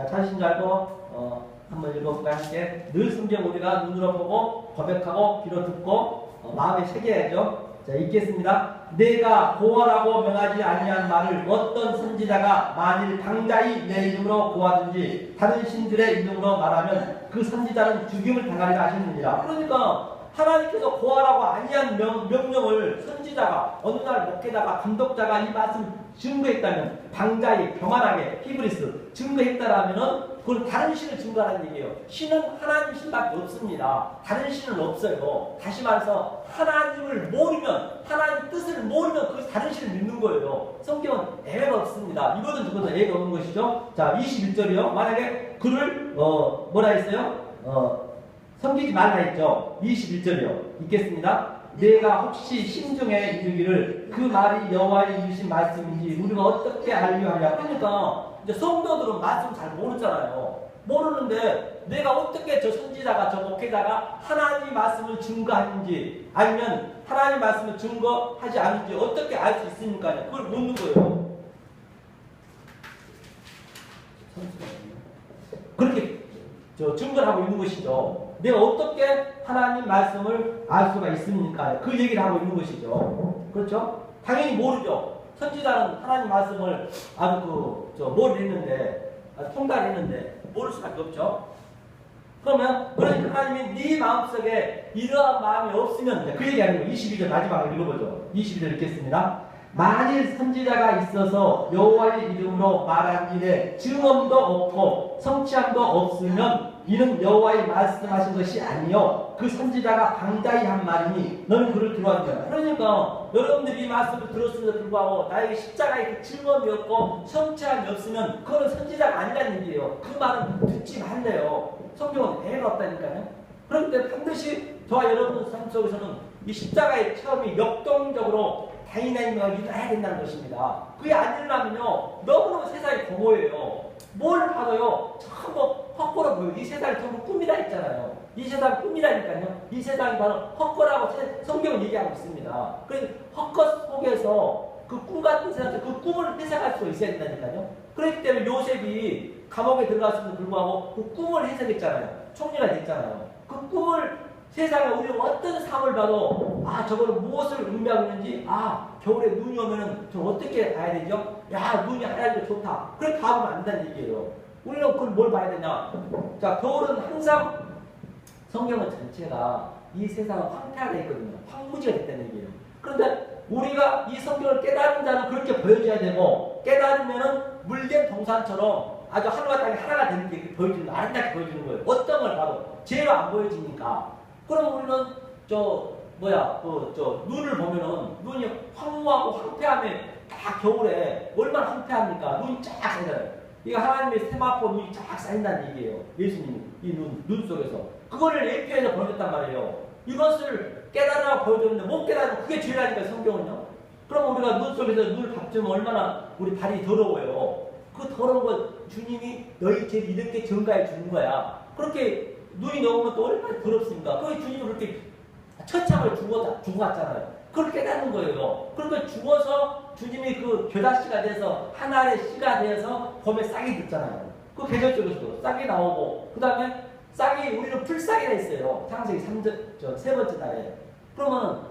찾으신 줄 알고 한번 읽어볼까요? 함께. 늘 성경 우리가 눈으로 보고 고백하고 귀로 듣고 마음에 새겨야죠. 자, 읽겠습니다. 내가 고하라고 명하지 아니한 말을 어떤 선지자가 만일 당자히 내 이름으로 고하든지 다른 신들의 이름으로 말하면 그 선지자는 죽임을 당하리라 하셨느니라. 그러니까 하나님께서 고하라고 아니한 명령을 선지자가 어느 날 목회자가 감독자가 이 말씀 증거했다면 당자히 평안하게 히브리스 증거했다라면은 그건 다른 신을 증거하는 얘기예요. 신은 하나님 신밖에 없습니다. 다른 신은 없어요. 다시 말해서 하나님을 모르면 하나님 뜻을 모르면 그 다른 신을 믿는 거예요. 성경은 애가 없습니다. 이거는 저거도 애가 없는 것이죠. 자, 21절이요. 만약에 그를 뭐라 했어요? 섬기지 말라 했죠. 21절이요. 읽겠습니다. 내가 혹시 심중에 이르기를 그 말이 여호와의 이르신 말씀인지 우리가 어떻게 알려하랴. 그러니까 이제 성도들은 말씀 잘 모르잖아요. 모르는데 내가 어떻게 저 선지자가 저 목회자가 하나님 말씀을 증거하는지 아니면 하나님 말씀을 증거하지 않은지 어떻게 알 수 있습니까? 그걸 묻는 거예요. 그렇게 증거를 하고 있는 것이죠. 내가 어떻게 하나님 말씀을 알 수가 있습니까? 그 얘기를 하고 있는 것이죠. 그렇죠? 당연히 모르죠. 선지자는 하나님 말씀을 아주 뭘 했는데, 통달했는데, 모를 수밖에 없죠. 그러니까 하나님이 네 마음속에 이러한 마음이 없으면, 그 얘기하는 거예요. 22절 마지막으로 읽어보죠. 22절 읽겠습니다. 만일 선지자가 있어서 여호와의 이름으로 말한 일에 증언도 없고 성취함도 없으면 이는 여호와의 말씀하신 것이 아니요 그 선지자가 방자히 한 말이니 너는 그를 들어왔냐. 그러니까 여러분들이 이 말씀을 들었음에도 불구하고 나에게 십자가에 증언이 없고 성취함이 없으면 그거는 선지자가 아니라는 얘기예요. 그 말은 듣지 말래요. 성경은 애가 없다니까요. 그렇기 때문에 반드시 저와 여러분 삶 속에서는 이 십자가의 체험이 역동적으로 다이나믹하게 일어나야 된다는 것입니다. 그게 안 일어나면요 너무너무 세상이 공허해요. 뭘 봐도요 전부 헛거로 보여요. 이 세상이 전부 꿈이라 했잖아요. 이 세상은 꿈이라니까요. 이 세상이 바로 헛거라고 성경은 얘기하고 있습니다. 그래서 헛것 속에서 그 꿈 같은 세상에서 그 꿈을 해석할 수 있어야 된다니까요. 그렇기 때문에 요셉이 감옥에 들어갔음에도 불구하고 그 꿈을 해석했잖아요. 총리가 됐잖아요. 그 꿈을 세상에 우리가 어떤 상을 봐도 저거는 무엇을 의미하고 있는지 겨울에 눈이 오면은 저 어떻게 봐야 되죠? 눈이 하얀게 좋다. 그래 가보면 안다는 얘기예요. 우리는 그걸 뭘 봐야 되냐? 자, 겨울은 항상 성경은 전체가 이 세상은 황폐하다 했거든요. 황무지가 됐다는 얘기예요. 그런데 우리가 이 성경을 깨달은 자는 그렇게 보여줘야 되고 깨달으면은 물된 동산처럼 아주 하루가 땅이 하나가 되는 게 보여주는 거예요. 아름답게 보여주는 거예요. 어떤 걸 봐도 죄로 안 보여지니까. 그럼 우리는 눈을 보면은 눈이 황무하고 황폐함에 딱 겨울에 얼마나 황폐합니까? 눈이 쫙 쌓이잖아요. 이거 하나님의 세마포 눈이 쫙 쌓인다는 얘기예요. 예수님이 이 눈 속에서 그거를 예표해서 보여줬단 말이에요. 이것을 깨달으라고 보여줬는데 못 깨달으면 그게 죄라니까 성경은요. 그럼 우리가 눈 속에서 눈을 밟으면 얼마나 우리 발이 더러워요. 그 더러운 거 주님이 너희 죄를 이렇게 증가해 주는 거야. 그렇게 눈이 넘으면 또 얼마나 더럽습니까? 그 주님이 그렇게 처참을 주고 갔잖아요. 그걸 깨닫는 거예요. 그러니까 죽어서 주님이 그 겨자씨가 돼서 하나의 씨가 돼서 봄에 싹이 듣잖아요. 그 계절적으로도 싹이 나오고 그 다음에 싹이 우리는 풀싹이라 했어요. 창세기 3세 번째 달에. 그러면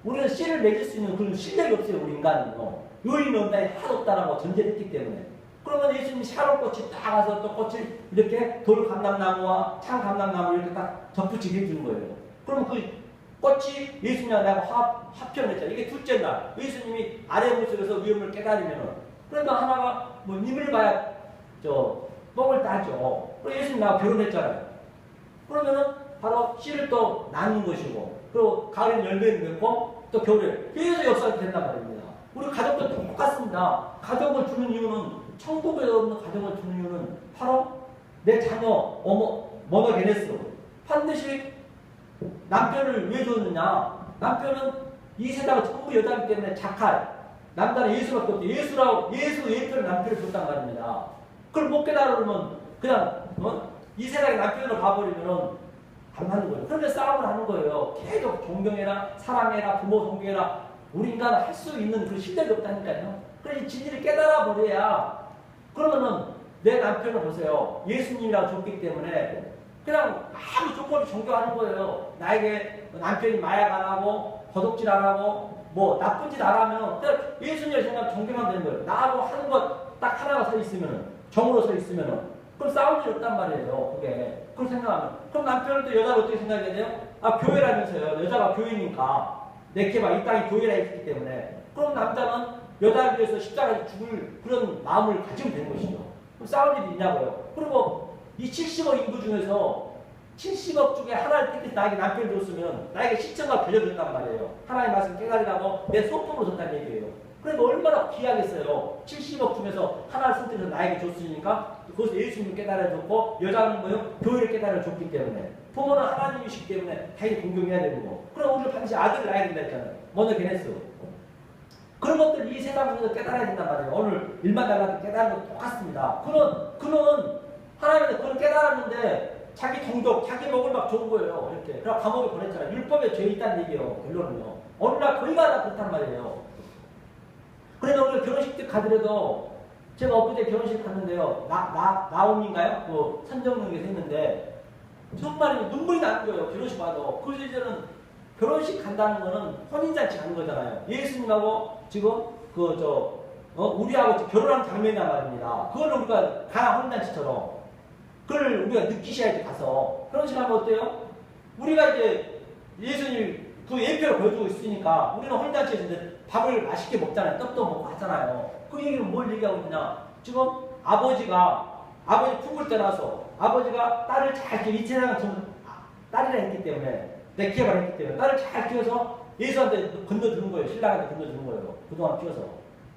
우리는 씨를 맺을 수 있는 그런 실력이 없어요. 우리 인간은요. 요인이 없다니 하도 없다라고 전제했기 때문에. 그러면 예수님이 샤롯꽃이 딱 와서 또 꽃을 이렇게 돌 감람나무와 창 감람나무 이렇게 딱 접붙이게 해주는 거예요. 그러면 그 꽃이 예수님과 내가 화평했잖아요. 이게 둘째 날. 예수님이 아래 물속에서 위험을 깨달으면은. 그러니까 하나가 님을 봐야 뻥을 따죠. 그리고 예수님 나하고 결혼했잖아요. 그러면은 바로 씨를 또 낳는 것이고, 그리고 가을에 열매를 맺고, 또 겨울에 계속 역사가 된단 말입니다. 우리 가족도 똑같습니다. 가족을 주는 이유는, 천국에 없는 가족을 주는 이유는 바로 내 자녀, 모노게네스. 반드시 남편을 왜 줬느냐? 남편은 이 세상은 전부 여자이기 때문에 착할. 남자는 예수밖에 없죠. 예수 예표를 남편을 줬단 말입니다. 그걸 못 깨달으면 그냥 이 세상에 남편으로 가버리면 안 맞는 거예요. 그런데 싸움을 하는 거예요. 계속 존경해라, 사랑해라, 부모 존경해라. 우리 인간은 할 수 있는 그 실력이 없다니까요. 그래서 이 진리를 깨달아 버려야. 그러면은 내 남편을 보세요. 예수님이라고 줬기 때문에 그냥 아무 조건을 존경하는 거예요. 나에게 남편이 마약 안 하고 도둑질 안 하고 뭐 나쁜 짓 안 하면 그냥 예수님을 생각 존경하면 되는 거예요. 나하고 하는 것 딱 하나가 서 있으면은, 정으로 서 있으면은, 그럼 싸울 일 없단 말이에요. 그게. 그걸 생각하면. 그럼 남편은 또 여자를 어떻게 생각해야 돼요? 아, 교회라면서요. 여자가 교회니까. 내게만 이 땅이 교회라 했기 때문에. 그럼 남자는 여자를 위해서 십자가에 죽을 그런 마음을 가지면 되는 것이죠. 그럼 싸울 일이 있냐고요. 그리고 이 70억 인구 중에서 70억 중에 하나를 택해서 나에게 남편을 줬으면 나에게 시청가 빌려줬단 말이에요. 하나님의 말씀 깨달으라고 내 소품으로 줬다는 얘기예요. 그러니까 얼마나 귀하겠어요. 70억 중에서 하나를 선택해서 나에게 줬으니까 그것을 예수님을 깨달아줬고 여자는 뭐요? 교회를 깨달아줬기 때문에 부모는 하나님이시기 때문에 당연히 공경해야 되는 거. 그럼 우리는 반드시 아들을 낳아야 된다 했잖아요. 먼저 게네스. 그런 것들 이 세상에서 깨달아야 된단 말이에요. 오늘 일만 달라도 깨달은 것 똑같습니다. 그는 하나님은 그걸 깨달았는데 자기 동족, 자기 먹을 막 좋은 거예요. 이렇게. 그럼 감옥에 보냈잖아요. 율법에 죄 있다는 얘기예요. 결론은요. 어느 날 거기가 다 그렇단 말이에요. 그래서 오늘 결혼식 때 가더라도 제가 엊그제 결혼식 갔는데요. 나옴인가요? 그 선정능에서 했는데 정말 눈물이 나는 거예요. 결혼식 봐도. 그래서 이제는 결혼식 간다는 거는 혼인잔치 가는 거잖아요. 예수님하고 지금 우리하고 결혼하는 장면이란 말입니다. 그걸 우리가 가나 혼인잔치처럼 그걸 우리가 느끼셔야지 가서. 결혼식 하면 어때요? 우리가 이제 예수님 그 예표를 보여주고 있으니까 우리는 혼인잔치에서 이제 밥을 맛있게 먹잖아요. 떡도 먹고 하잖아요. 그 얘기는 뭘 얘기하고 있냐? 지금 아버지 품을 떠나서 아버지가 딸을 잘 키워, 이 세상을 전부 딸이라 했기 때문에 내 기업을 했기 때문에 딸을 잘 키워서 예수한테 건너주는 거예요. 신랑한테 건너주는 거예요. 그동안 키워서.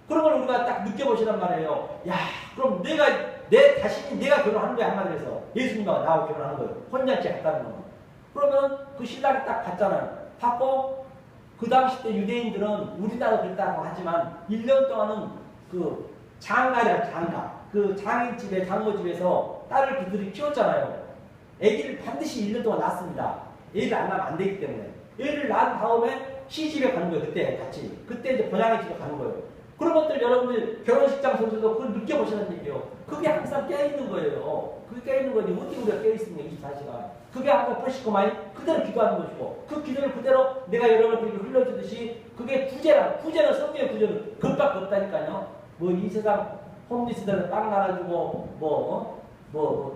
그런 걸 우리가 딱 느껴보시란 말이에요. 야, 그럼 내 자신이 내가 결혼하는 거야 한마디로 해서 예수님하고 나하고 결혼하는 거예요. 혼잔치 했다는 거. 그러면 그 신랑이 딱 봤잖아요. 받고 그 당시 때 유대인들은 우리나라도 그랬다고 하지만 1년 동안은 그 장가래요. 장가. 그 장인집에 장모집에서 딸을 그들이 키웠잖아요. 아기를 반드시 1년 동안 낳습니다. 애를 안 낳으면 안 되기 때문에. 애를 낳은 다음에 시집에 가는 거예요. 그때 같이. 그때 이제 본향의 집에 가는 거예요. 그런 것들 여러분들 결혼식장 선수도 그걸 느껴보시는 얘기예요. 그게 항상 깨어있는 거예요. 그게 깨어있는 거지. 어떻게 우리가 깨어있습니까? 24시간. 그게 항상 뿌시고만이 그대로 기도하는 것이고 그 기도를 그대로 내가 여러분들에게 흘려주듯이 그게 구제는 성경의 구제는 그것밖에 없다니까요. 뭐 이 세상 홈리스들은 빵 나눠주고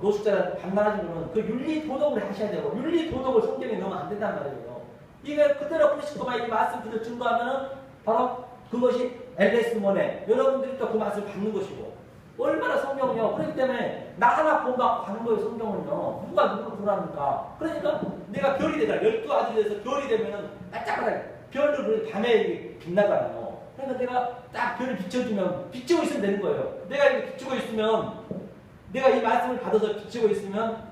노숙자들한테 밥 나눠주고는 그 윤리 도덕을 하셔야 되고 윤리 도덕을 성경에 넣으면 안 된단 말이에요. 이게 그대로 뿌시고만이 이 말씀 그대로 증거하면은 바로 그것이 엘레스 모네 여러분들이 또 그 맛을 받는 것이고 얼마나 성경은요. 그렇기 때문에 나 하나 본받고 가는 거예요. 성경은요. 누가 누구를 보라니까. 그러니까 내가 별이 되잖아. 12아들이 돼서 별이 되면은 반짝반짝 별을 밤에 빛나잖아요. 그러니까 내가 딱 별을 비춰주면 비추고 있으면 되는 거예요. 내가 이렇게 비추고 있으면 내가 이 말씀을 받아서 비추고 있으면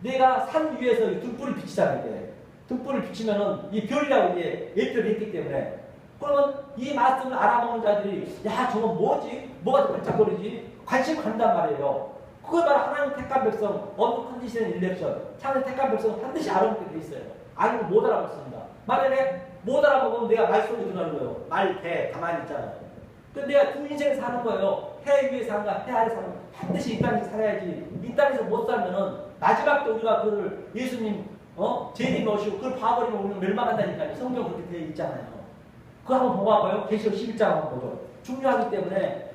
내가 산 위에서 등불을 비치잖아요. 이게. 등불을 비치면은 이 별이라고 이제 예표를 했기 때문에 그러면 이 말씀을 알아먹는 자들이 야 저건 뭐지? 뭐가 반짝거리지? 관심 간단 말이에요. 그걸 바로 하나님 택한 백성 어느 컨디션 일렉션 하나님 택한 백성은 반드시 알아먹게 돼 있어요. 알고 못 알아먹습니다. 만약에 못 알아먹으면 내가 말소리 들어가는 거예요. 말, 대, 가만히 있잖아요. 근데 내가 두 인생 사는 거예요. 해 위에 사는가 해 아래 사는가 반드시 이 땅에서 살아야지. 이 땅에서 못 살면은 마지막 때 우리가 그를 예수님 죄인 오시고 그걸 봐버리면 우리는 멸망한다니까요. 성경 그렇게 되어 있잖아요. 그거 한번 보고 와봐요. 계시록 11장 한번 보죠. 중요하기 때문에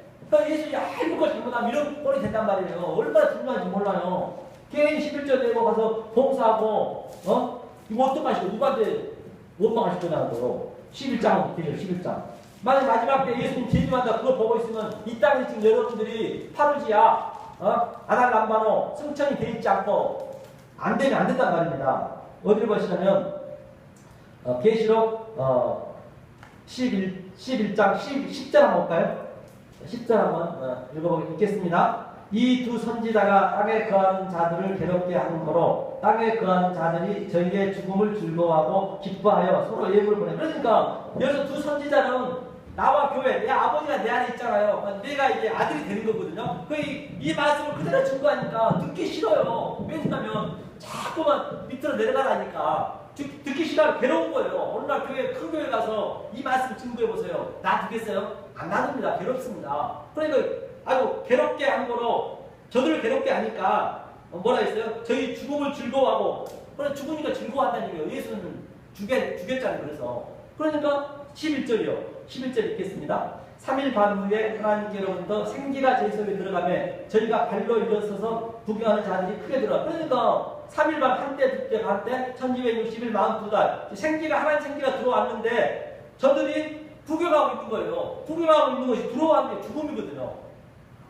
예수님이 이거 잘못하면 이런 꼴이 된단 말이에요. 얼마나 중요한지 몰라요. 개인 11절 내고 가서 봉사하고 이거 어떡하시고 누구한테 원망하실 거냐고. 11장 계시록 11장. 만약 마지막 때 예수님 재림한다 그거 보고 있으면 이 땅에 지금 여러분들이 파루지야 아날람바노 승천이 돼 있지 않고 안 되면 안 된단 말입니다. 어디를 보시냐면 계시록 11장 10절 한번 볼까요? 10절 한번 읽겠습니다. 이 두 선지자가 땅에 거하는 자들을 괴롭게 하는 거로 땅에 거하는 자들이 저희의 죽음을 즐거워하고 기뻐하여 서로 예물을 보내. 그러니까 여기서 두 선지자는 나와 교회, 내 아버지가 내 안에 있잖아요. 내가 이제 아들이 되는 거거든요. 이 말씀을 그대로 증거하니까 듣기 싫어요. 왜냐하면 자꾸만 밑으로 내려가라니까. 듣기 싫어하고 괴로운 거예요. 어느 날 큰 교회 가서 이 말씀 증거해보세요. 놔두겠어요? 안 놔둡니다. 괴롭습니다. 그러니까 아이고 괴롭게 한 거로 저들을 괴롭게 하니까 뭐라 했어요? 저희 죽음을 즐거워하고 그래 죽으니까 즐거워한다는 얘기예요. 예수는 죽였잖아요. 그래서 그러니까 11절이요. 11절 읽겠습니다. 3일 반 후에 하나님께로부터 생기가 제 속에 들어가며 저희가 발로 일어서서 구경하는 자들이 크게 들어와. 그러니까 3일 반 한때 두때 반때 1260일 42달 생기가 하나님 생기가 들어왔는데 저들이 구경하고 있는 거예요. 구경하고 있는 것이 들어가는 게 죽음이거든요.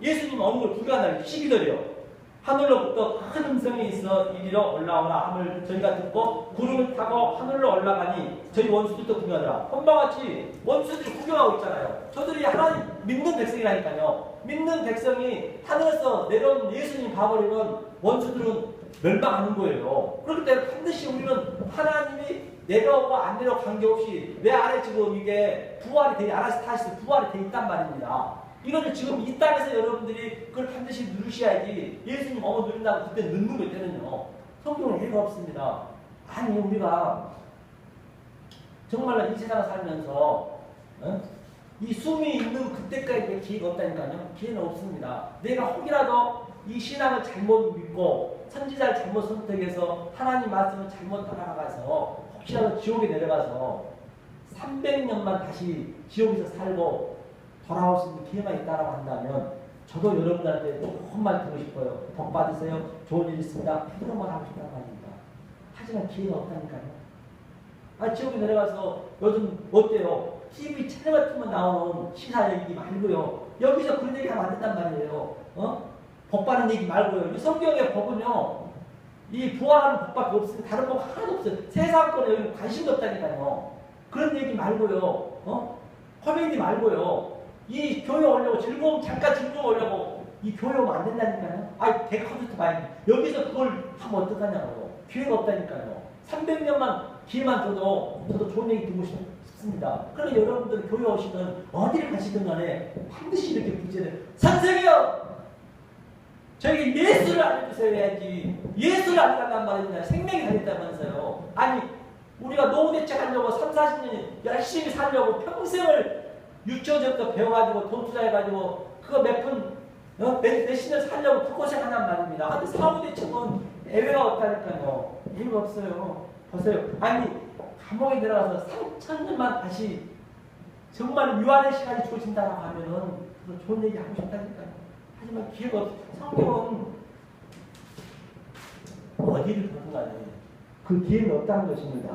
예수님 어느 걸 구경한다는 게 12절이요. 하늘로부터 큰 음성이 있어 이리로 올라오라 함을 저희가 듣고 구름을 타고 하늘로 올라가니 저희 원수들도 구경하더라. hôm바같이 원수들이 구경하고 있잖아요. 저들이 하나님 믿는 백성이라니까요. 믿는 백성이 하늘에서 내려온 예수님 봐버리면 원수들은 멸망하는 거예요. 그렇기 때문에 반드시 우리는 하나님이 내려오고 안 내려오고 관계없이 내 안에 지금 이게 부활이 돼, 아나스타시스 부활이 돼 있단 말입니다. 이거를 지금 이 땅에서 여러분들이 그걸 반드시 누르셔야지. 예수님 누린다고 그때 늦는 거 때는요. 성경은 예가 없습니다. 아니 우리가 정말로 이 세상을 살면서 이 숨이 있는 그때까지 기회가 없다니까요. 기회는 없습니다. 내가 혹이라도 이 신앙을 잘못 믿고 선지자를 잘못 선택해서 하나님 말씀을 잘못 따라가서 혹시라도 지옥에 내려가서 300년만 다시 지옥에서 살고 돌아올 수 있는 기회가 있다고 한다면 저도 여러분들한테 조금만 듣고 싶어요. 복 받으세요. 좋은 일 있습니다. 그런만 하고 싶다는 말입니다. 하지만 기회가 없다니까요. 지옥에 내려가서 요즘 어때요? TV 채널 같은 거 나오는 시사 얘기 말고요. 여기서 그런 얘기 하면 안 된단 말이에요. 복 받는 얘기 말고요. 이 성경의 복은요. 이 부활하는 복밖에 없어요. 다른 복 하나도 없어요. 세상 거에 여기 관심도 없다니까요. 그런 얘기 말고요. 코미디 말고요. 이 교회 오려고 잠깐 즐거움 오려고 이 교회 오면 안 된다니까요. 대콘서트 봐야 돼. 여기서 그걸 하면 어떡하냐고요. 기회가 없다니까요. 300년만 기회만 줘도 저도 좋은 얘기 듣고 싶습니다. 그러니 여러분들 교회 오시든 어디를 가시든 간에 반드시 이렇게 부제를 선생이요! 저에게 예수를 알려주세요 해야지. 예수를 알려달란 말입니다. 생명이 달렸다면서요. 아니 우리가 노후대책 하려고 3, 40년 열심히 살려고 평생을 유치원부터 배워가지고 돈 투자해가지고 그거 몇십 년 살려고 그 고생하단 말입니다. 근데 사후대책은 예외가 없다니까요. 예외가 없어요. 보세요. 아니 감옥에 들어가서 3,000년만 다시 정말 유한의 시간이 주어진다고 하면은 그런 좋은 얘기 하고 싶다니까요. 하지만 기회가 없어요. 성경은 어디를 보든 간에 그 기회는 없다는 것입니다.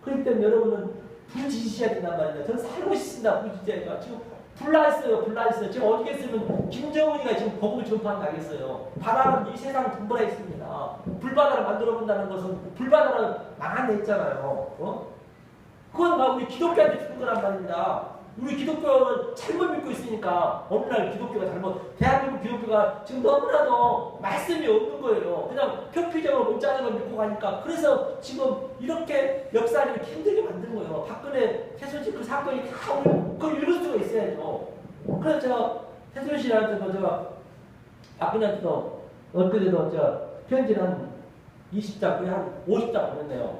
그렇기 때문에 여러분은 부르짖으셔야 된단 말이에요. 저는 살고 싶습니다. 부르짖어야 지금 불나있어요. 지금 어디 계시면 김정은이가 지금 복음을 전파한다겠어요. 바다는 이 세상 분분해 있습니다. 불바다를 만들어 본다는 것은 불바다를 망한 데 있잖아요. 그건 막 우리 기독교한테 주는 거란 말입니다. 우리 기독교는 잘못 믿고 있으니까 어느 날 기독교가 대한민국 기독교가 지금 너무나도 말씀이 없는 거예요. 그냥 표피적으로 문자는 걸 믿고 가니까 그래서 지금 이렇게 역사를 이렇게 힘들게 만든 거예요. 박근혜 최순실 그 사건이 다 우리 그걸 읽을 수가 있어야죠. 그래서 제가 최순실한테 제가 박근혜한테도 엊그제도 제가 편지를 한 20장 거의 한 50장 보냈네요.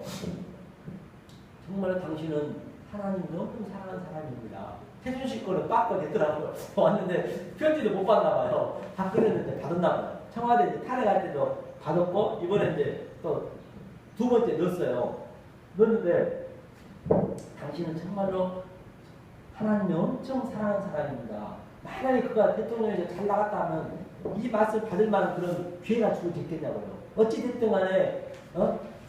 정말 당신은 하나님 너무 사랑하는 사람입니다. 최순실 거는 빠꺼 됐더라고요. 왔는데 편지도 못 받나 봐요. 박근혜는 받았나 봐요. 청와대 이제 탄핵할 때도 받았고 이번에 이제 또 두 번째 넣었어요. 넣었는데 당신은 정말로 하나님이 엄청 사랑하는 사람입니다. 만약에 그가 대통령에서 잘 나갔다 하면 이 맛을 받을 만한 그런 기회가 주어졌겠냐고요. 어찌 됐든 간에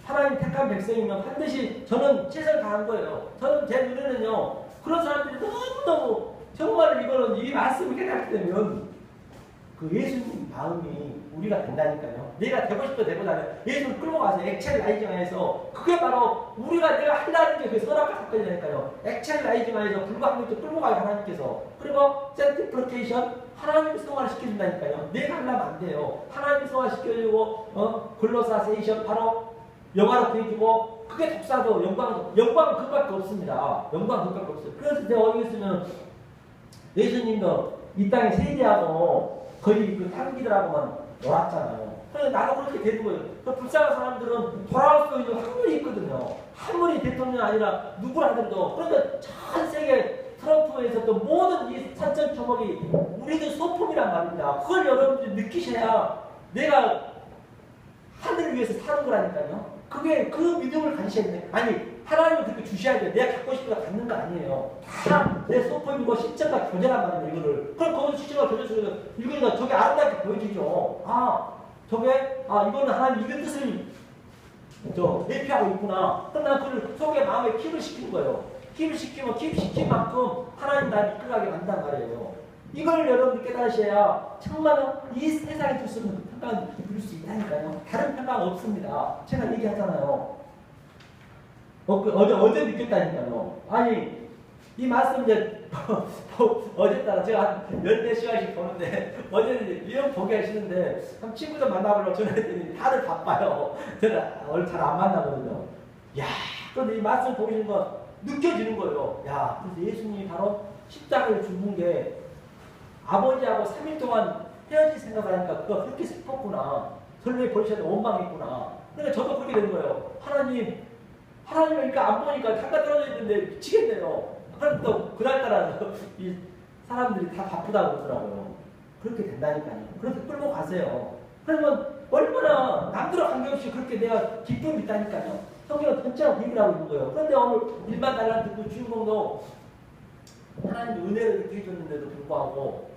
하나님 택한 백성이면 반드시 저는 최선을 다한 거예요. 저는 제 눈에는요. 그런 사람들이 너무너무 정말 이거는 이 말씀을 깨닫게 되면 그 예수님 마음이 우리가 된다니까요. 내가 되고 싶어 되고 나면 예수를 끌고 가서 액체를 라이징하여서 그게 바로 내가 하려는 게 그 선악과 사건이라니까요. 액체를 라이징하여서 불광물도 끌고 가요 하나님께서. 그리고 센티플로케이션 하나님을 성화시켜준다니까요. 내가 하려면 안 돼요. 하나님을 성화시켜주고 글로사세이션 바로 영화로 보여주고 그게 독사도 영광은 그밖에 없습니다. 영광은 그밖에 없어요. 그래서 제가 어디 있으면 예수님도 이 땅에 세계하고 거의 그 땅기들하고만 놀았잖아요. 그래서 나도 그렇게 되는 거예요. 그 불쌍한 사람들은 돌아올 수 있는 확률이 있거든요. 아무리 대통령이 아니라 누구라든도. 그러니까 전 세계 트럼프에서도 모든 이 산천 초목이 우리들 소품이란 말입니다. 그걸 여러분들이 느끼셔야 내가 하늘을 위해서 사는 거라니까요. 그게 그 믿음을 가지셔야 돼요. 아니 하나님은 그렇게 주셔야 돼요. 내가 갖고 싶은 거 갖는 거 아니에요. 다 내 소품이고 실제가 교제란 말이에요, 이거를. 그럼 거기서 실제가 교제해서 이거니까 저게 아름답게 보여지죠. 아, 저게, 아, 이거는 하나님 이런 뜻을 대표하고 있구나. 그럼 난 그걸 속에 마음에 킵을 시키는 거예요. 킵을 시키면 킵 시킨 만큼 하나님 나를 이끌어가게 만든단 말이에요. 이걸 여러분들 깨달으셔야 정말 이 세상에 둘 수 없는 평강을 누릴 수 있다니까요. 다른 평강 없습니다. 제가 얘기하잖아요. 어제 느꼈다니까요. 아니, 이 말씀 이제, 어제 따라 제가 한 14시간씩 보는데, 어제는 이런 보기 하시는데, 한 친구들 만나보려고 전화했더니 다들 바빠요. 저는 오늘 잘 안 만나거든요. 야, 그런데 이 말씀 보시는 거 느껴지는 거예요. 야, 그래서 예수님이 바로 십자가를 죽은 게 아버지하고 3일 동안 헤어질 생각하니까 그거 그렇게 슬펐구나. 설레 버리셔도 원망했구나. 그러니까 저도 그렇게 된 거예요. 하나님 그러니까 안 보니까 잠깐 떨어져 있는데 미치겠네요. 그럼 또 그날따라 이 사람들이 다 바쁘다고 그러더라고요. 그렇게 된다니까요. 그렇게 끌고 가세요. 그러면 얼마나 남들과 관계없이 그렇게 내가 기쁨이 있다니까요. 성경은 전체가 얘기를 하고 있는 거예요. 그런데 오늘 일반 달란 듣고 주인공도 하나님이 은혜를 이렇게 해줬는데도 불구하고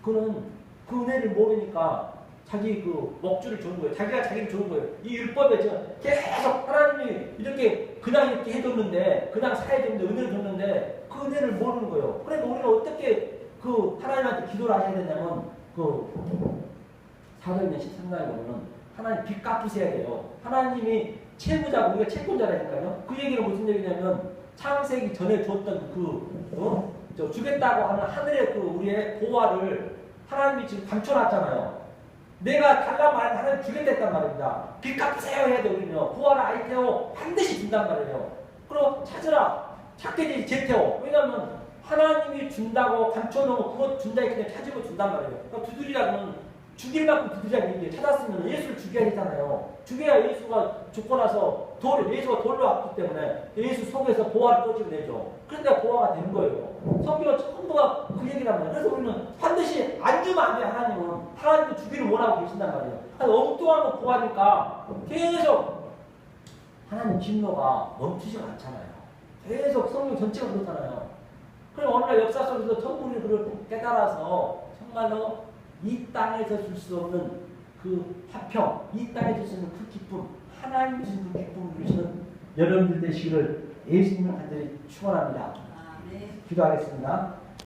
그는 그 은혜를 모르니까 자기 그 먹줄을 준 거예요. 자기가 자기를 준 거예요. 이 율법에 지금 계속 하나님이 이렇게 그냥 이렇게 해줬는데, 그냥 사해줬는데, 은혜를 줬는데, 그 은혜를 모르는 거예요. 그래서 우리는 어떻게 그 하나님한테 기도를 하셔야 되냐면, 그 사도행전 13장에 보면 하나님 빚 갚으셔야 돼요. 하나님이 채무자고 우리가 채권자라니까요. 그 얘기는 무슨 얘기냐면, 창세기 전에 줬던 주겠다고 하는 하늘의 그 우리의 보화를 하나님이 지금 감춰놨잖아요. 내가 달라고 말하면 하나님 주겠다 했단 말입니다. 빚 갚으세요 해야 돼, 우리는요. 구하라 아이테오 반드시 준단 말이에요. 그럼 찾으라. 찾게 되지 제테오. 왜냐하면 하나님이 준다고 감춰놓고 그것 준다 했기 때문에 찾으면 준단 말이에요. 그러니까 두드리라면 죽일 만큼 두드리라는 얘기예요. 찾았으면 예수를 죽여야 되잖아요. 죽여야 예수가 죽고 나서 예수가 돌로 왔기 때문에 예수 속에서 보화를 꽂아내죠. 그런데 보화가 된 거예요. 성경은 전부가 그 얘기란 말이에요. 그래서 우리는 반드시 안 주면 안 돼요. 하나님은 주기를 원하고 계신단 말이에요. 엉뚱한 거 구하니까 계속 하나님 진노가 멈추지가 않잖아요. 계속 성경 전체가 그렇잖아요. 그럼 어느 날 역사 속에서 전부 우리는 그걸 깨달아서 정말로 이 땅에서 줄 수 없는 그 화평, 이 땅에 줄 수 있는 그 기쁨, 하나님 주신 그 기쁨을 누리시는 여러분들 되시기를 예수님을 간절히 축원합니다. 네. 기도하겠습니다.